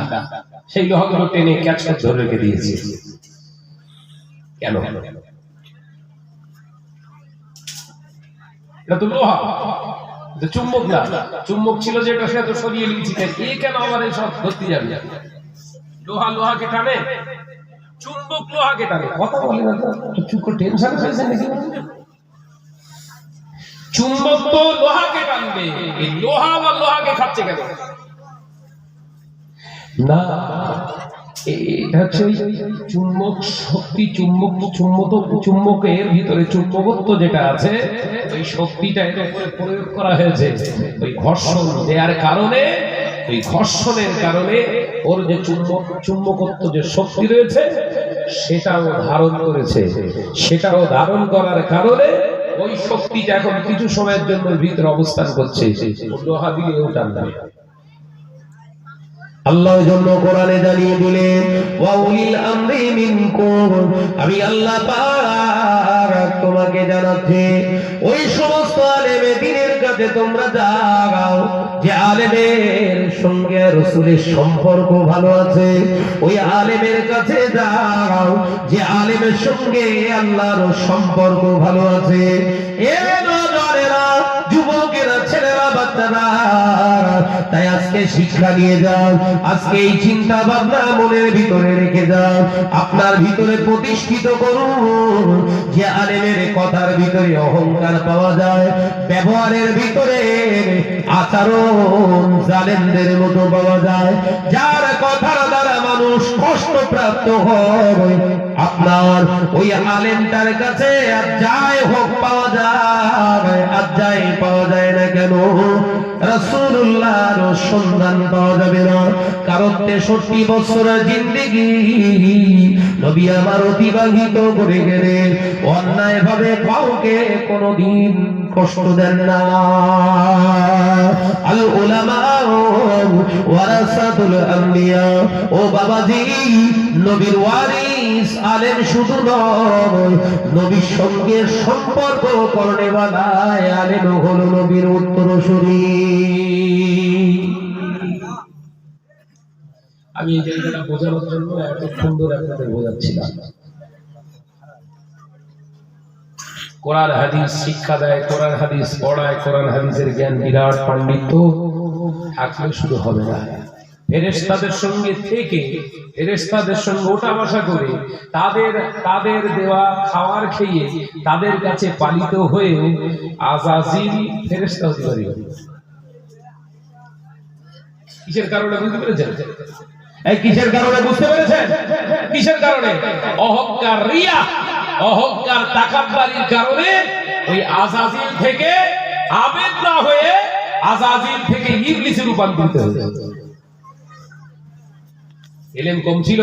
সেই লোহাগুলো টেনে ক্যাচ করে ধরে রেখে দিয়েছে। কেন? এটা তো লোহা, চুম্বক না। চুম্বক ছিল যেটা সে তো সরিয়ে নিয়েছি, এই কেন আমার এই সব ধরতে যাবে? লোহা লোহাকে টানে, চুম্বক লোহাকে টানে। কথা বলে না তো, চুপ করে টেনশন হয়েছে নাকি? চুম্বক তো লোহাকে টানবে, এই লোহা বা লোহাকে খাচ্ছে কেন? না, এটা হচ্ছে চুম্বক শক্তি, চুম্বকের ভিতরে চুম্বকত্ব যেটা আছে, ওই শক্তিটা এর উপরে প্রয়োগ করা হয়েছে। ওই ঘর্ষণ দেওয়ার কারণে, ওই ঘর্ষণের কারণে ওর যে চুম্বকত্ব যে শক্তি রয়েছে সেটাও ধারণ করেছে। সেটাও ধারণ করার কারণে ওই শক্তিটা এখন কিছু সময়ের জন্য ভিতরে অবস্থান করছে। লোহা দিয়ে ওটা টানবে। আল্লাহর জন্য কোরআনে জানিয়ে দিলেন, ওয়া উলিল আমরি মিনকুম, আমি আল্লাহ পাক তোমাকে জানাচ্ছি ওই সমস্ত আলেমে দ্বীনের কাছে তোমরা যাও যে আলেমের সঙ্গে রাসূলের সম্পর্ক ভালো আছে। ওই আলেমের কাছে যাও যে আলেমের সঙ্গে আল্লাহর সম্পর্ক ভালো আছে। এ নজরেরা, যুবকেরা, ছেলেরা, বাচ্চারা, তাই আজকে শিক্ষা নিয়ে যাও, আজকে এই চিন্তা ভাবনা মনের ভিতরে রেখে যাও, আপনার ভিতরে প্রতিষ্ঠিত করুন যে আলেমের কথার ভিতরে অহংকার পাওয়া যায়, ব্যবহারের ভিতরে আচরণ জালেমদের মতো পাওয়া যায়, যার কথার দ্বারা মানুষ কষ্টপ্রাপ্ত হয়। আপনার ওই আলেমটার কাছে আর যাই হোক পাওয়া যায়, আর যাই পাওয়া যায় না কেন, রাসূলুল্লাহর সন্ধান পাওয়া যাবে না। কারণ 63 বছরের জিন্দেগি নবী আমার অতিবাহিত করে গেলেন, অন্যায় ভাবে কাউকে কোনদিন কষ্ট দেন না। আল উলামা ওয়ারাসাতুল আম্বিয়া, ও বাবাজি, নবীর ওয়ারিস আলেম শুধু নয়, নবীর সঙ্গে সম্পর্ক করনে वाला আলেম হলো নবীর উত্তরসূরি। আমি এই জায়গাটা বোঝানোর জন্য এত সুন্দর আপনাদের বোঝাচ্ছিলাম। কোরআন হাদিস শিক্ষা দেয়, কোরআন হাদিস পড়ায়, কোরআন হাদিসের জ্ঞান বিরাট পাণ্ডিত্য থাকলে শুধু হবে না। ফেরেশতাদের সঙ্গে থেকে, ফেরেশতাদের সঙ্গে ওঠা বসা করে, তাদের দেওয়া খাবার খেয়ে, তাদের কাছে পালিত হয়ে আযাজিল ফেরেশতা হতে পারে। কিসের কারণে বুঝতে পেরেছেন? এই কিসের কারণে বুঝতে পেরেছেন? কিসের কারণে? অহংকার, রিয়া, অহংকার, তাকাব্বুরির কারণে ওই আযাজিল থেকে আবেদ না হয়ে আযাজিল থেকে ইবলিসে রূপান্তরিত হয়েছে। ইলম কম ছিল?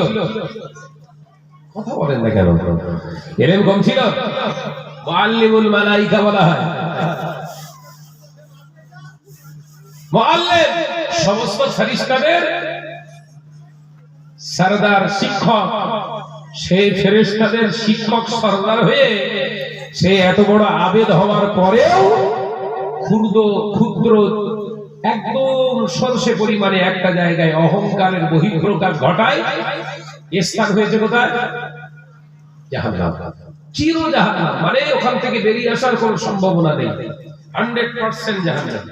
কথা বলেন না কেন? ইলম কম ছিল? মুআল্লিমুল মালায়েকা বলা হয়। মুআল্লিম সমস্ত ফেরেশতাদের সরদার, শিক্ষক। সেই ফেরেশতাদের শিক্ষক সরদার হয়ে সে এত বড় আবেদ হওয়ার পরেও ক্ষুদ্র একদম সরষে পরিমাণে একটা জায়গায় অহংকারের বহিঃপ্রকাশ ঘটায়। স্থান হয়েছে কোথায়? জাহান্নাম, চির জাহান্নাম। মানে ওখান থেকে বেরিয়ে আসার কোনো সম্ভাবনা নেই, 100% জাহান্নাম।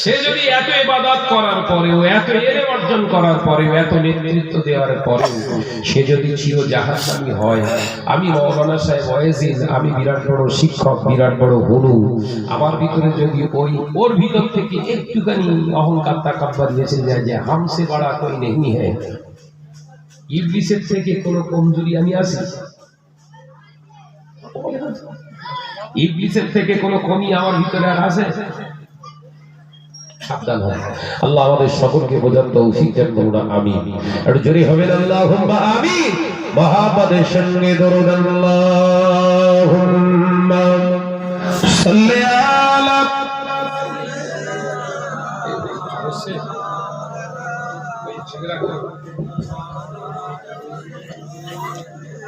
সে যদি এত ইবাদত করার পরেও, এত ইলম অর্জন করার পরেও, এত নেতৃত্ব দেওয়ার পরেও সে যদি চির জাহান্নামী হয়, আমি মাওলানা সাহেব ওয়াইজিন, আমি বিরাট বড় শিক্ষক, বিরাট বড় গুরু, আমার ভিতরে যদি ওর ভিতর থেকে একটুখানি অহংকার তাকাব্বুর এসে যায় যে হামসে বড়া কোই নেই হ্যায়, ইবলিসের থেকে কোনো কমজোরি আমি আছি? ইবলিসের থেকে কোনো কমি আমার ভিতরে আর আছে? সাবধান হয়। আল্লাহ আমাদের সকলকে বোঝার তৌফিক দেন, বলুন আমিন। আর জোরে হবে আল্লাহুম্মা আমিন। মহাব্বতের সঙ্গে দরুদ আল্লাহুম্মা সাল্লি আলা।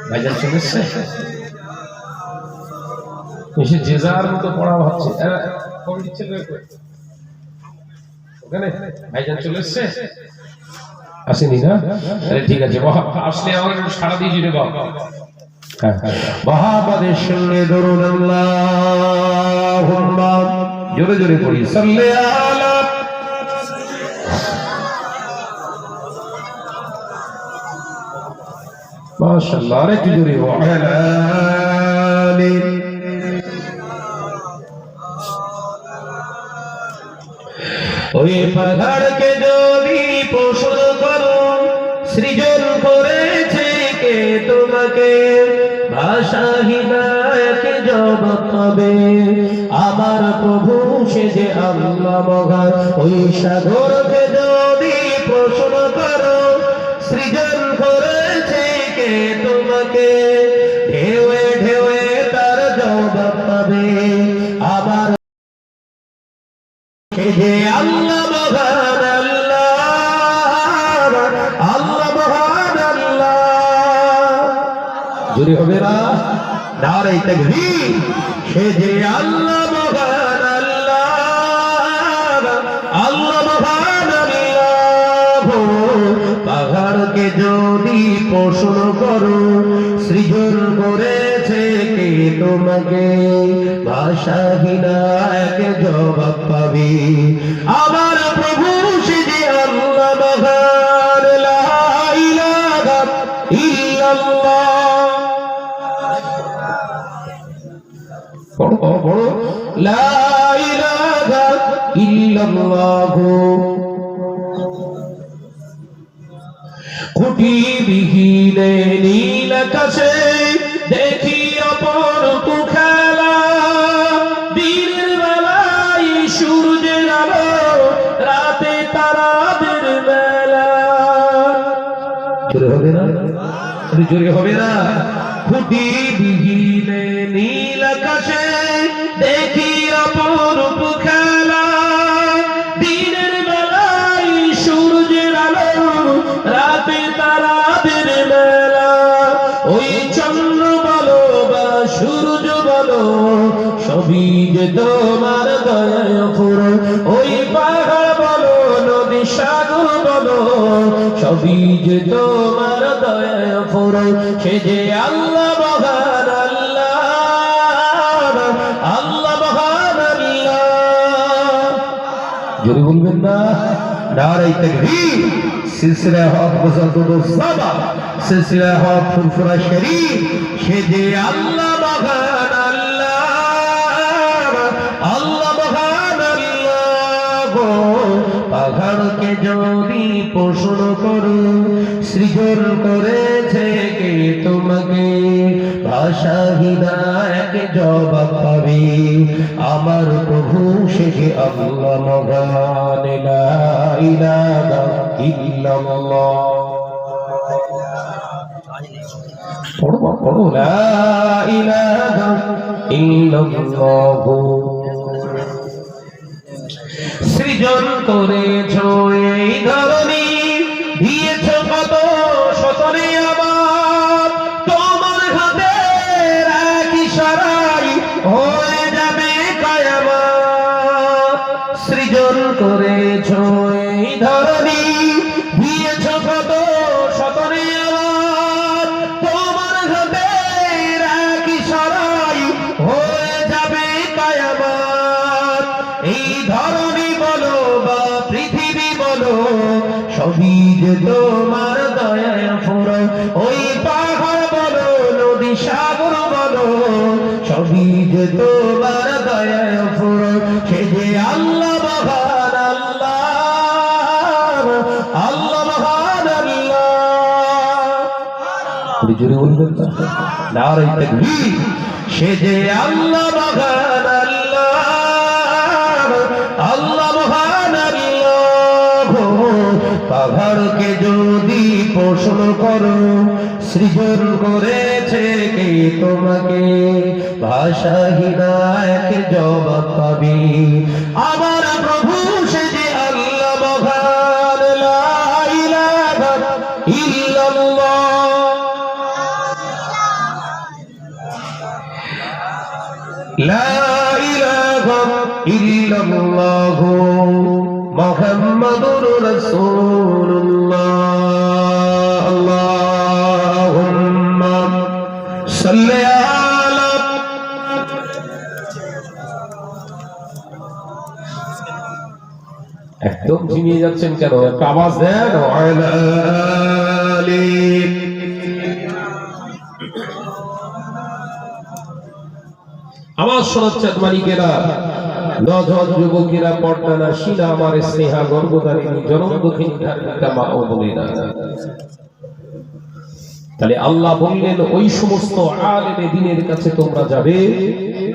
ভাইজান শুনেছে সে যে যার মতো পড়া হচ্ছে। কোন দিচ্ছে ওখানে ভাইজান চলে এসছে? আসেনি না? ঠিক আছে, আসলে আমাকে সারা দিয়ে জুড়ে বাবা। মহাপদের সঙ্গে দরুদ আল্লাহুম্মা জোরে জোরে পড়ি সাল্লি আলা মাশাআল্লাহ আরেকটু জোরে ওয়া আলা আলি ওই পাহাড়কে যদি প্রশ্ন করো সৃজন করেছে কে তোমাকে ভাষাহীনাকে জবাব পাবে আমার প্রভু সে যে আল্লাহ মহান ওই সাগরকে যদি প্রশ্ন করো সৃজন করেছে কে তোমাকে ঢেউয়ে ঢেউয়ে তার জবাব পাবে আমার সে যে আল্লাহ মহান আল্লাহ আল্লাহ মহান আল্লাহ জোরে হবে না নারে তাকবীর সে যে আল্লাহ মহান আল্লাহ আল্লাহ মহান আল্লাহ পাহাড়কে যদি প্রশ্ন করো সৃজন করেছে কে তোমাকে ভাষাহীনাকে জবাব পাবে আমার প্রভু সে যে আল্লাহ মহান লা ইলাহা ইল্লাল্লাহ পড়ো পড়ো লা ইলাহা ইল্লাল্লাহ খুঁটি বিহীনে নীল আকাশে দেখি অপরূপ খেলা দিনের বেলায় সূর্যের আলো রাতে তারাদের মেলা জোরে হবে না জোরে হবে না খুঁটি বিহীনে নীল আকাশে দেখি অপরূপ খেলা দিনের বেলায় সূর্যের আলো রাতে তারাদের মেলা ওই চন্দ্র বলো বা সূর্য বলো সবই যে তোমার দয়ায় পুরো ওই পাহাড় বলো নদী সাগর বলো সবই যে তোমার দয়ায় পুরো সে যে আল্লাহ মহান আল্লাহ আল্লাহ মহান আল্লাহ জোরে বলবেন না নারে তাকবীর সিলসিলা হক মুজাদ্দিদুস সাবা সিলসিলা হক ফুরফুরা শরীফ সে যে আল্লাহ মহান আল্লাহ আল্লাহ মহান আল্লাহ পাহাড়কে যদি প্রশ্ন করো সৃজন করেছে কে তোমাকে ভাষাহীনাকে জবাব পাবে আমার প্রভু সে যে আল্লাহ মহান লা ইলাহা ইল্লাল্লাহ পড়ো পড়ো লা ইলাহা ইল্লাল্লাহ সৃজন করেছো এই ধরনী দিয়েছ কত শতনে আবার তোমার হাতে এক ইশারায় হয়ে যাবে কিয়ামত সৃজন করেছো এই ধরনী দিয়েছ কত শতনে আবার তোমার হাতে এক ইশারায় হয়ে যাবে কিয়ামত এই ধরনী বলো বা পৃথিবী বলো সবই যে তোমার দয়ায় পুরো ওই পাহাড় বলো নদী সাগর বলো সবই যে তোমার দয়ায় পুরো সে যে আল্লাহ মহান আল্লাহ আল্লাহ মহান আল্লাহ জোরে বলবেন নারে তাকবীর সে যে আল্লাহ মহান আল্লাহ আল্লাহ মহান আল্লাহ পাহাড়কে যদি প্রশ্ন করো সৃজন করেছে কে তোমাকে ভাষাহীনাকে জবাব পাবে আমার প্রভু সে যে আল্লাহ মহান লা ইলাহা ইল্লাল্লাহ লা ইলাহা ইল্লাল্লাহ মুহাম্মাদুর রাসূলুল্লাহ আল্লাহুম্মা সাল্লি আলা একদম ঝিমিয়ে যাচ্ছেন কেন? একটা আওয়াজ দেন। আলা আলি। আওয়াজ শোনাচ্ছেন মালিকেরা, নজন যুবকেরা, পর্দা না শিলা, আমার স্নেহা গর্ভধারিণী জনম দক্ষিণ ধার্মিকা মা ও বোনেরা। তাহলে আল্লাহ বললেন ওই সমস্ত আলেমে দ্বীনের কাছে তোমরা যাবে,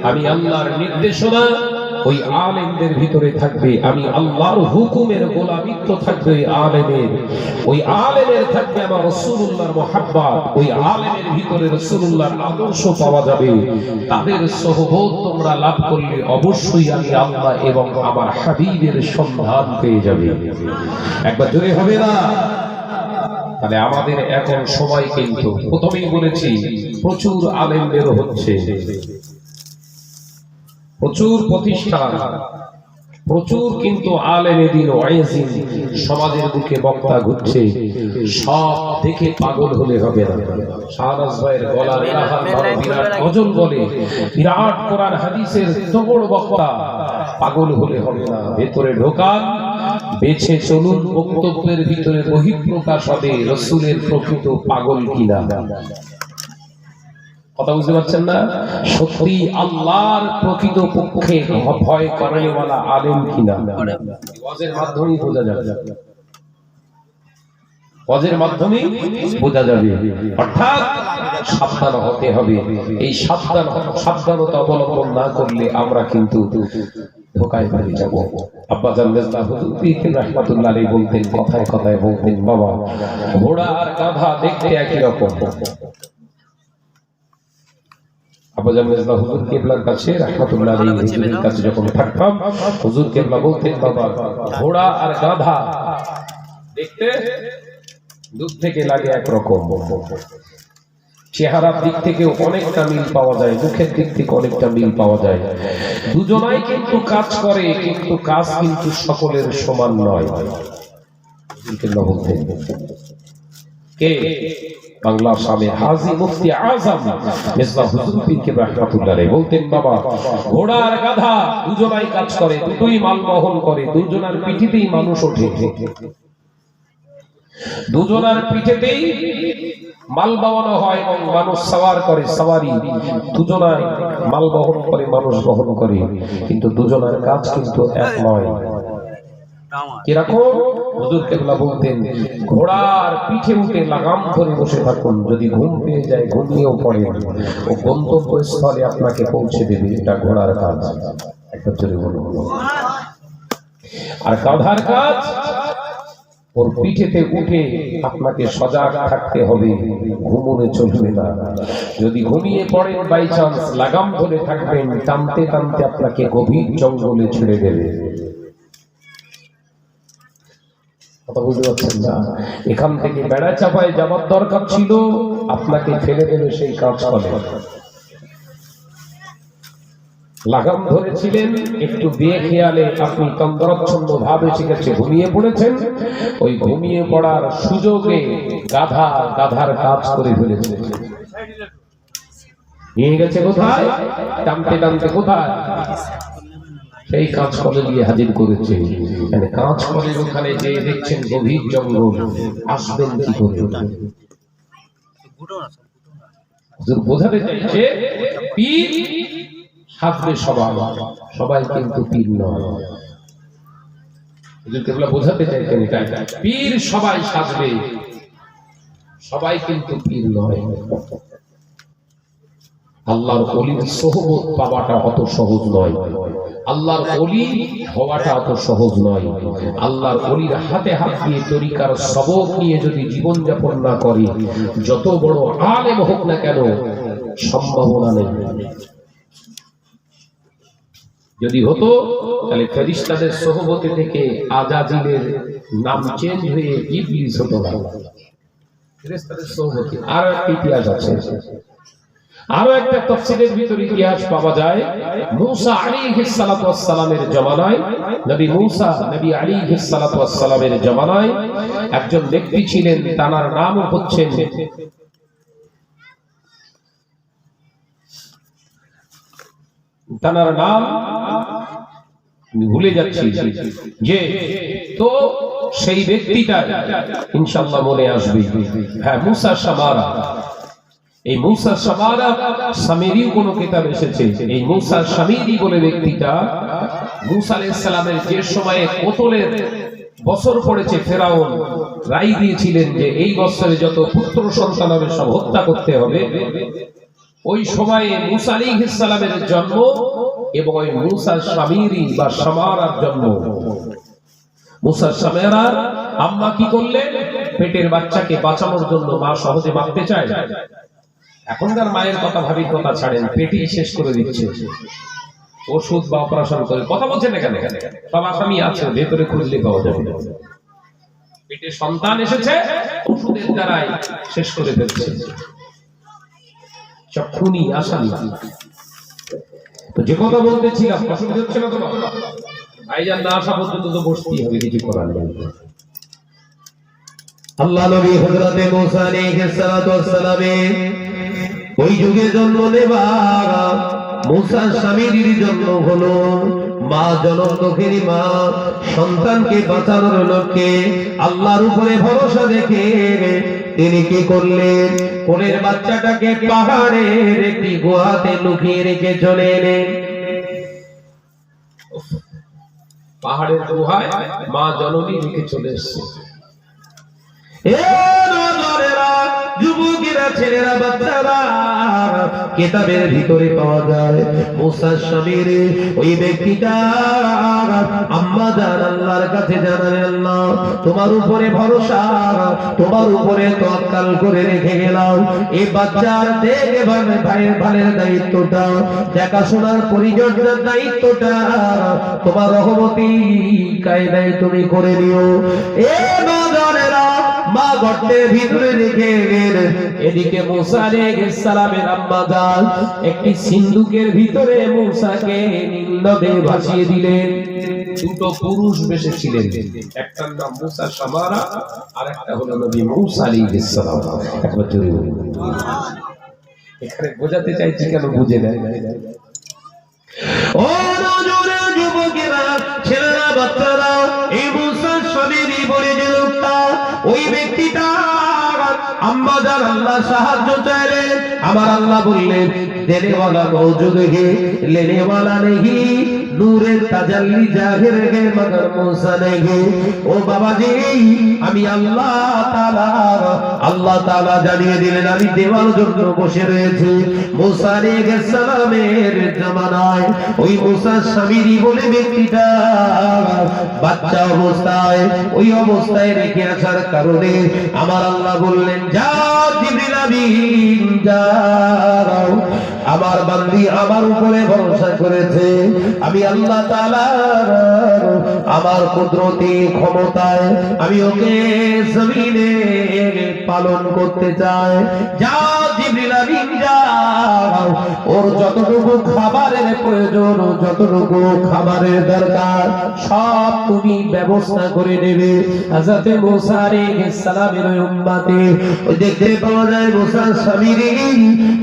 আমি আল্লাহর নির্দেশনা ওই আলেমদের ভিতরে থাকবে, আমি আল্লাহর হুকুমের গোলামিত্ব থাকবে ওই আলেমের, ওই আলেমের থাকবে আমার রাসূলুল্লাহর মুহাব্বত, ওই আলেমের ভিতরে রাসূলুল্লাহর আদর্শ পাওয়া যাবে। তাদের সহবত তোমরা লাভ করলে অবশ্যই আমি আল্লাহ এবং আমার হাবিবের সন্ধান পেয়ে যাবে। একবার জোরে হবে না? তাহলে আমাদের এখন সময় কিন্তু প্রথমেই বলেছি প্রচুর আলেম বের হচ্ছে, প্রচুর প্রতিষ্ঠান, প্রচুর কিন্তু আলেমে দ্বীন ওয়াইজিন সমাজের বুকে বক্তা ঘুরছে। সব দেখে পাগল হলে হবে না। শাহনাজ ভাইয়ের গলার রাহান ভালো বিরাট গজল বলে, বিরাট কোরআন হাদিসের তগড় বক্তা, পাগল হলে হবে না। ভেতরে ঢোকান, বেছে চলুন, বক্তব্যের ভিতরে বহিঃপ্রকাশ হবে রাসূলের প্রকৃত পাগল কিনা। কথা বুঝতে পারছেন না? সত্যি আল্লাহর প্রকৃত পক্ষে ভয় করেওয়ালা আলেম কিনা ওয়াজের মাধ্যমেই বোঝা যাবে, ওয়াজের মাধ্যমেই বোঝা যাবে। অর্থাৎ সাবধান হতে হবে। এই সাবধানতা অবলম্বন না করলে আমরা কিন্তু ধোকায় পড়ে যাব। আব্বাজান মেজবাহ হুজুর পীর রাহমাতুল্লাহ আলাইহি বলতেন, কথায় কথায় বলতেন, বাবা ঘোড়া আর গাধা দেখতে একই রকম। আব্বাজান মেজবাহ হুজুর কেবলার কাছে রাহমাতুল্লাহ আলাইহি হুজুরের কাছে যখন থাকতাম, হুজুর কেবলা বলতেন, বাবা ঘোড়া আর গাধা দেখতে দূর থেকে লাগে একরকম, চেহারার দিক থেকে অনেকটা মিল পাওয়া যায়, মুখের দিক থেকে অনেকটা মিল পাওয়া যায়। দুজনাই কিন্তু কাজ করে, কিন্তু কাজ কিন্তু সকলের সমান নয়। বলতেন কে? বাংলা স্বামী হাজী মুফতি আজম মেজবাহ হুজুর পীর কেবলা রাহমাতুল্লাহ আলাইহি বলতেন, বাবা ঘোড়া আর গাধা দুজনাই কাজ করে, দুটোই মাল বহন করে, দুজনার পিঠেতেই মানুষ ওঠে, দুজনার পিঠেতেই মাল বহন হয় এবং মানুষ সওয়ার করে, সওয়ারি দুজনাই মাল বহন করে, মানুষ বহন করে, কিন্তু দুজনার কাজ কিন্তু এক নয়। কিরকম? হুজুর কেবলা বলতেন, ঘোড়ার পিঠে উঠে লাগাম ধরে বসে থাকুন, যদি ঘুম পেয়ে যায় ঘুমিয়েও পড়ে, ও গন্তব্যস্থলে আপনাকে পৌঁছে দেবে, এটা ঘোড়ার কাজ। একটা চলে বলুন। আর গাধার কাজ, ওর পিঠেতে উঠে আপনাকে সজাগ থাকতে হবে, ঘুমোলে চলবে না। যদি ঘুমিয়ে পড়েন বাই চান্স, লাগাম ধরে থাকবেন, টানতে টানতে আপনাকে গভীর জঙ্গলে ছেড়ে দেবে। কথা বুঝতে পারছেন না? এখান থেকে বেড়া চাপায় যাবার দরকার ছিল, আপনাকে ফেলে দেবে সেই কাজ করে। লাগাম ধরেছিলেন, একটু বেখেয়ালে আপনি তন্দ্রাচ্ছন্ন ভাবে শিখেছে ঘুমিয়ে পড়েছেন, ওই ঘুমিয়ে পড়ার সুযোগে গাধার কাজ করে ফেলেছে, নিয়ে গেছে কোথায়? টানতে টানতে কোথায়? সেই কাজ করে দিয়ে হাজির করেছে। মানে কাজ করে ওখানে যে দেখছেন গভীর জঙ্গল, আসবেন কি করে? বোঝাতে চাইছে পীর সাজবে সবাই কিন্তু পীর নয়। বোঝাতে চাইছেন এটা, পীর সবাই সাজবে, সবাই কিন্তু পীর নয়। আল্লাহর ওলির সোহবত পাওয়াটা অত সহজ নয়, আল্লাহর ওলি হওয়াটা অত সহজ নয়। আল্লাহর ওলির হাতে হাত দিয়ে তরিকার সবক নিয়ে যদি জীবন যাপন না করে, যত বড় আলেম হোক না কেন, সম্ভাবনা নেই। যদি হতো তাহলে ফেরেশতাদের সোহবতে থেকে আজাজিলের নাম চেঞ্জ হয়ে ইবলিস হতো না। ফেরেশতাদের সোহবতে আর একটা ইতিহাস আছে, আরো একটা তাফসীরের ভিতরে ইতিহাস পাওয়া যায়। মুসা আলাইহিস সালাতু ওয়াস সালামের জামানায়, নবী মুসা নবী আলাইহিস সালাতু ওয়াস সালামের জামানায় একজন ব্যক্তি ছিলেন, তার নাম হচ্ছেন তার নাম আমি ভুলে যাচ্ছি, যে তো সেই ব্যক্তিটা ইনশাআল্লাহ মনে আসবে। হ্যাঁ, মুসা সামারা। এই মুসা সামারা সামিরি কোন কিতাব এসেছে। এই মুসা সামিরি বলে ব্যক্তিটা মুসা আলাইহিস সালামের যে সময়ে কতলের বছর পড়েছে, ফেরাউন রায় দিয়েছিলেন যে এই বছরে যত পুত্র সন্তান হবে সব হত্যা করতে হবে। ওই সময়ে মুসা আলাইহিস সালামের জন্ম এবং ওই মুসা সামিরি বা সামারার জন্ম। মুসা সামারার আম্মা কি করলেন? পেটের বাচ্চাকে বাঁচানোর জন্য, মা সহজে মারতে চায়, এখনকার মায়ের কথা ভাবি কথা ছাড়েন, পেটেই শেষ করে দিচ্ছে, ওষুধ বা অপারেশন করে। কথা বলছেন এখানে সব আসামি আছে, ভেতরে খুঁজলে পাওয়া যাবে। পেটে সন্তান এসেছে, ওষুধের দ্বারাই শেষ করে ফেলছে। সব খুনি, আসামি। তো যে কথা বলতেছিলাম, অসুবিধা হচ্ছে না তো? ভাইজান না আসা পর্যন্ত তো বসতেই হবে, কিছু করার নেই। আল্লাহ নবী হযরতে মুসা আলাইহিস সালাতু ওয়াস সালামে ওই যুগে জন্ম নেবার মুসা সামিরির জন্ম হলো। মা জনম দুঃখেরই মা সন্তানকে বাঁচানোর লক্ষ্যে আল্লাহর উপরে ভরসা রেখে তিনি কি করলেন? কোলের বাচ্চাটাকে পাহাড়ের একটি গুহাতে লুকিয়ে রেখে চলে এলেন। পাহাড়ের গুহায় মা জননী রেখে চলে এসছে। যুবকেরা, ছেলেরা, বাচ্চারা, কিতাবের ভিতরে পাওয়া যায় মুসা সামিরি ওই ব্যক্তিটা আম্মা জান আল্লাহর কাছে জানালেন, আল্লাহ তোমার উপরে ভরসা, তোমার উপরে তাওয়াক্কুল করে রেখে গেলাম। এই বাচ্চার দেখভাল, ভাইয়ের ভালের দায়িত্বটা, দেখাশোনার পরিচর্যার দায়িত্বটা তোমার রহমতি কায়দায় তুমি করে নিও। এ বাজারেরা মা গর্তের ভিতরে রেখে গেলেন। এদিকে মুসা আলাইহিস সালামের আম্মা জান একটি সিন্দুকের ভিতরে মুসাকে নীল নদে ভাসিয়ে দিলেন। দুটো পুরুষ বেশে ছিলেন, একটার নাম মুসা সামারা আর একটা হলো নবী মুসা আলাইহিস সালাম। একবার জোরে বলুন। এখানে বোঝাতে চাইছি কেন বুঝে নেয়। ও নজরে যুবকেরা, ছেলেরা, বাচ্চারা, এই মুসা সামিরি বলে যে লোকটা, ওই ব্যক্তিটা আম্মা জান আল্লাহ সাহায্য চাইলেন। আমার আল্লাহ বললেন, দেনে वाला मौजूद है, लेने वाला नहीं, নূরের তাজাল্লি জাহির হে মগর মুসা নেহি। ও বাবাজি, আমি আল্লাহ তাআলা জানিয়ে দিলেন আমি দেওয়ার জন্য বসে রয়েছি। মুসা আলাইহিস সালামের জামানায় ওই মুসা সামিরি বলে ব্যক্তিটা বাচ্চা অবস্থায়, ওই অবস্থায় রেখে আসার কারণে আমার আল্লাহ বললেন, যাও জিবরিল আমিন যাও, আমার বান্দি আমার উপরে ভরসা করেছে, আমি আল্লাহ তাআলা আমার কুদরতি ক্ষমতায় আমি ওকে জমিনে পালন করতে চাই। যাও জিবরিল আমিন যাও, ওর যতটুকু খাবারের প্রয়োজন, যতটুকু খাবারের দরকার সব তুমি ব্যবস্থা করে নেবে। হযরতে মুসা আলাইহিস সালামের উম্মতে ওই দেখতে পাওয়া যায় মুসা সামিরি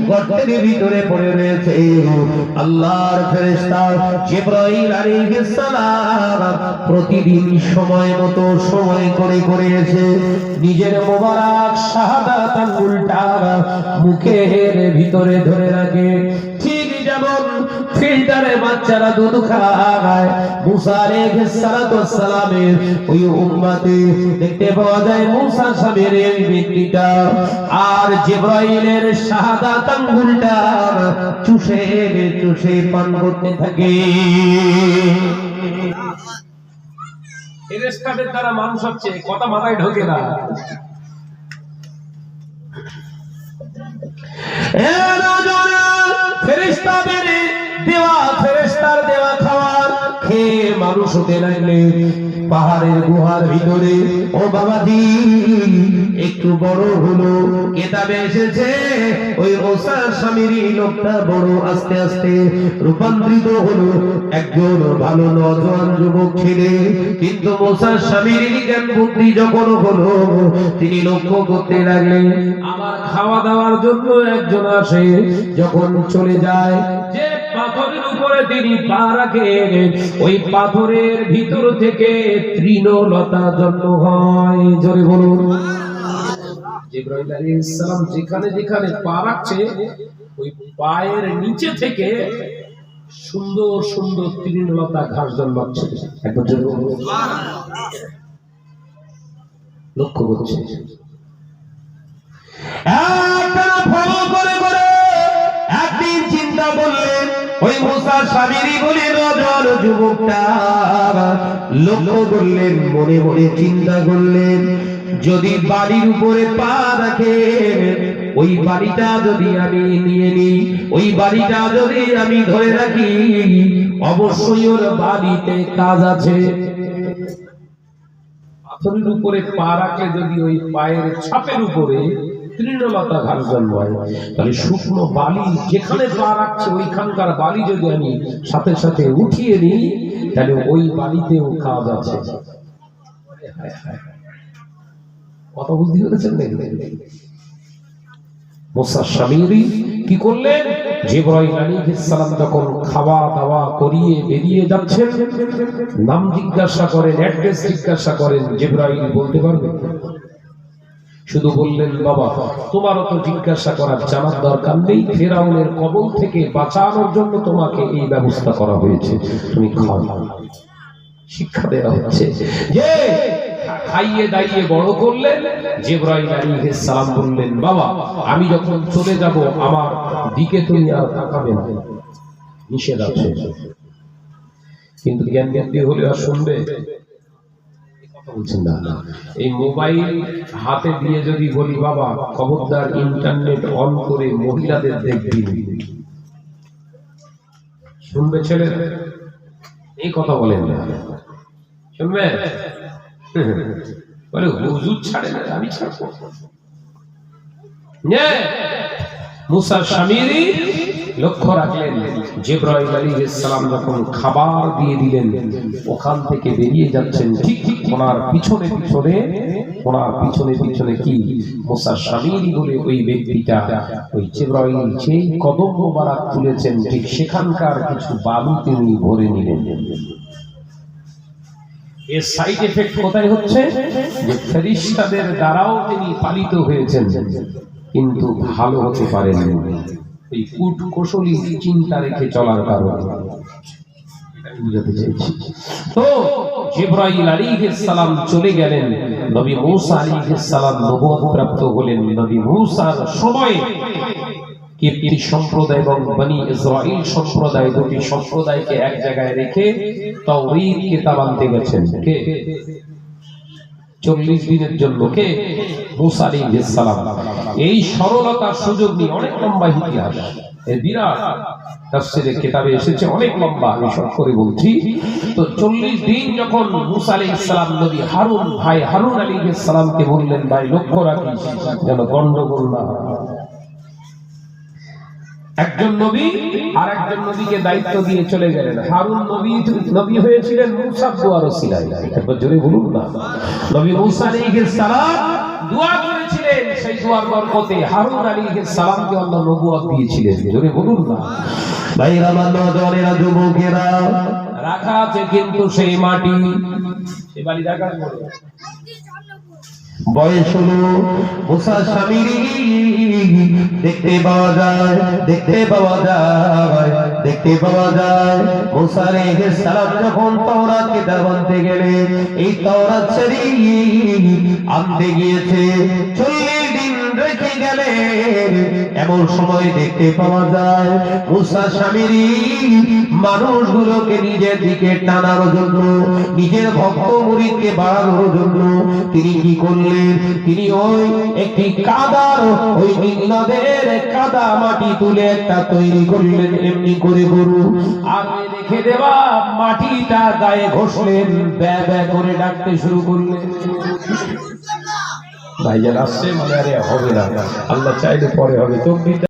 গর্তের ভিতরে পড়ে রয়েছে। আল্লাহর ফেরেশতা জিবরাইল আলাইহিস সালাম প্রতিদিন সময় মতো সময় করে এসে নিজের মোবারক শাহাদাত আঙ্গুলটা মুখের ভিতরে ধরে রাখে। ঠিক যেমন ফিল্টারে বাচ্চারা দুধ খায়, মুসা আলাইহিস সালামের ওই উম্মতে দেখতে পাওয়া যায় মুসা সামিরের এই ব্যক্তিটা আর জিবরাইলের শাহাদাত আঙ্গুলটা চুষে চুষে পান করতে থাকে। ফেরেশতাদের দ্বারা মানুষ হচ্ছে, কথা মাথায় ঢোকে না। ফেরেশতাদের ফেরেশতার দেওয়া খাবার খেয়ে মানুষ হতে লাগলে পাহাড়ের গুহার ভিতরে। ও বাবাজি, একটু বড় হলো, কিতাবে এসেছে ওই মুসা সামিরি লোকটা বড় আস্তে আস্তে রূপান্তরিত হলো একজন ভালো নওজোয়ান যুবক ছেলে। কিন্তু মুসা সামিরি জ্ঞান বুদ্ধি যখন হলো, তিনি লক্ষ্য করতে লাগলেন আমার খাওয়া দাওয়ার জন্য একজন আসে, যখন চলে যায় যে পাথরের উপরে তিনি পা রাখেন, ওই পাথরের ভিতর থেকে তৃণলতা জন্ম হয়। জোরে বলুন। জিবরাইল আলাইহিস সালাম যেখানে যেখানে পা রাখছে, ওই পায়ের নিচে থেকে সুন্দর সুন্দর তৃণলতা ঘাস জন্মাচ্ছে। একবার জোরে বলুন সুবহানাল্লাহ। লক্ষ্য করছে একদিন চিন্তা করলেন, ওই মুসা সামিরী বলে নজর যুবকটা লক্ষ্য করলেন, মনে মনে চিন্তা করলেন, যদি বাড়ির উপরে পা রাখে, ওই বাড়িটা যদি আমি নিয়ে নিই, ওই বাড়িটা যদি আমি ধরে রাখি, অবশ্যই ওর বাড়িতে কাজ আছে। পাথরের উপরে পা রাখলে যদি ওই পায়ের ছাপের উপরে তৃণলতা ঘাস জন্মায়, তাহলে শুকনো বালি যেখানে পা রাখছে ওইখানকার বালি যদি আমি সাথে সাথে উঠিয়ে নিই, তাহলে ওই বালিতেও কাজ আছে। কথা বুঝতে পেরেছেন? মুসা সামিরী কি করলেন? জিবরাইল আলাইহিস সালাম যখন খাওয়া দাওয়া করিয়ে বেরিয়ে যাচ্ছেন, নাম জিজ্ঞাসা করেন, অ্যাড্রেস জিজ্ঞাসা করেন, জিবরাইল বলতে পারবে? শুধু বললেন, বাবা তোমারও তো জিজ্ঞাসা করার জানার দরকার নেই, ফেরাউনের কবল থেকে বাঁচানোর জন্য তোমাকে এই ব্যবস্থা করা হয়েছে, তুমি খাও। শিক্ষা দেওয়া হচ্ছে যে খাইয়ে দাইয়ে বড় করলেন। জিবরাইল আলাইহিস সালাম বললেন, বাবা আমি যখন চলে যাব আমার দিকে তুমি আর তাকাবে না, নিষেধ আছে। কিন্তু জ্ঞান দিয়ে হলে আর শুনবে? কথা বলছেন না। এই মোবাইল হাতে দিয়ে যদি বলি, বাবা খবরদার ইন্টারনেট অন করে মহিলাদের দেখবি, শুনবে ছেলে? এই কথা বলেন না, শুনবে? বলে হুজুর ছাড়ে না, আমি ছাড়বো। মুসা সামিরী লক্ষ্য রাখলেন, জিবরাইল আলাইহিস সালাম যখন খাবার দিয়ে দিলেন, ওখান থেকে বেরিয়ে যাচ্ছেন, ঠিক ঠিক ওনার পিছনে পিছনে কি মুসা সামিরী বলে ওই ব্যক্তিটা, ওই জিবরাইল যেই কদম মোবারক তুলেছেন, ঠিক সেখানকার কিছু বালু তিনি ভরে নিলেন। এর সাইড এফেক্ট কোথায় হচ্ছে? যে ফেরেশতাদের দ্বারাও তিনি পালিত হয়েছেন, কিন্তু ভালো হতে পারেননি, এই কূট কৌশলী চিন্তা রেখে চলার কারণে। বুঝাতে চাইছি তো। জিবরাইল আলাইহিস সালাম চলে গেলেন, নবী মূসা আলাইহিস সালাম নবুয়ত প্রাপ্ত হলেন। নবী মূসার সময় কিপ্তি সম্প্রদায় এবং বনি ইসরাইল সম্প্রদায়, দুটি সম্প্রদায়কে এক জায়গায় রেখে তাওরীত কিতাব আনতে গেছেন। কে? 40 দিনের জন্য। কে? মূসা আলাইহিস সালাম। এই সরলতার সুযোগ নিয়ে অনেক লম্বা ইতিহাস, এই বিরাট তাফসীরের কিতাবে এসেছে, অনেক লম্বা, আমি শর্ট করে বলছি। তো 40 দিন যখন মূসা আলাইহিস সালাম নবী হারুন ভাই হারুন আলাইহিস সালামকে বললেন, ভাই লক্ষ্য রাখিস যেন গন্ডগোল না হয়। একজন নবী আর একজন নবীকে দায়িত্ব দিয়ে চলে গেলেন। হারুন নবী হয়েছিলেন মূসার দোয়ার ওসিলায়। একবার জোরে বলুন না। নবী মূসা আলাইহিস সালাম দোয়া করেছিলেন, সেই দোয়ার বরকতে হারুন আলাইহিস সালামকে আল্লাহ নবুয়ত দিয়েছিলেন। জোরে বলুন না। ভাইরা নওজওয়ানেরা, যুবকেরা, রাখা আছে কিন্তু সেই মাটি, সেই বাড়ি রাখা বয়স হলো মুসা সামিরী, দেখতে পাওয়া যায় মুসা আলাইহিস সালাম যখন তাওরাত কিতাব আনতে গেলেন, এই তাওরাত শরীফ আনতে গিয়েছে, 40 দিন রেখে গেলেন। এমন সময় দেখতে পাওয়া যায় মুসা সামিরী মানুষগুলোকে নিজের দিকে টানার জন্য, নিজের ভক্ত মুরিদকে বাড়ানোর জন্য তিনি কি করলেন? তিনি ওই একটি কাদার, ওই নদের কাদা মাটি তুলে একটা তৈরি করলেন, এমনি করে গরু আর রেখে দেওয়া মাটিটা গায়ে ঘষলেন, ব্যা ব্যা করে ডাকতে শুরু করলেন। ভাইজান আসছে মানে আরে হবে না, আল্লাহ চাইলে পরে হবে। তো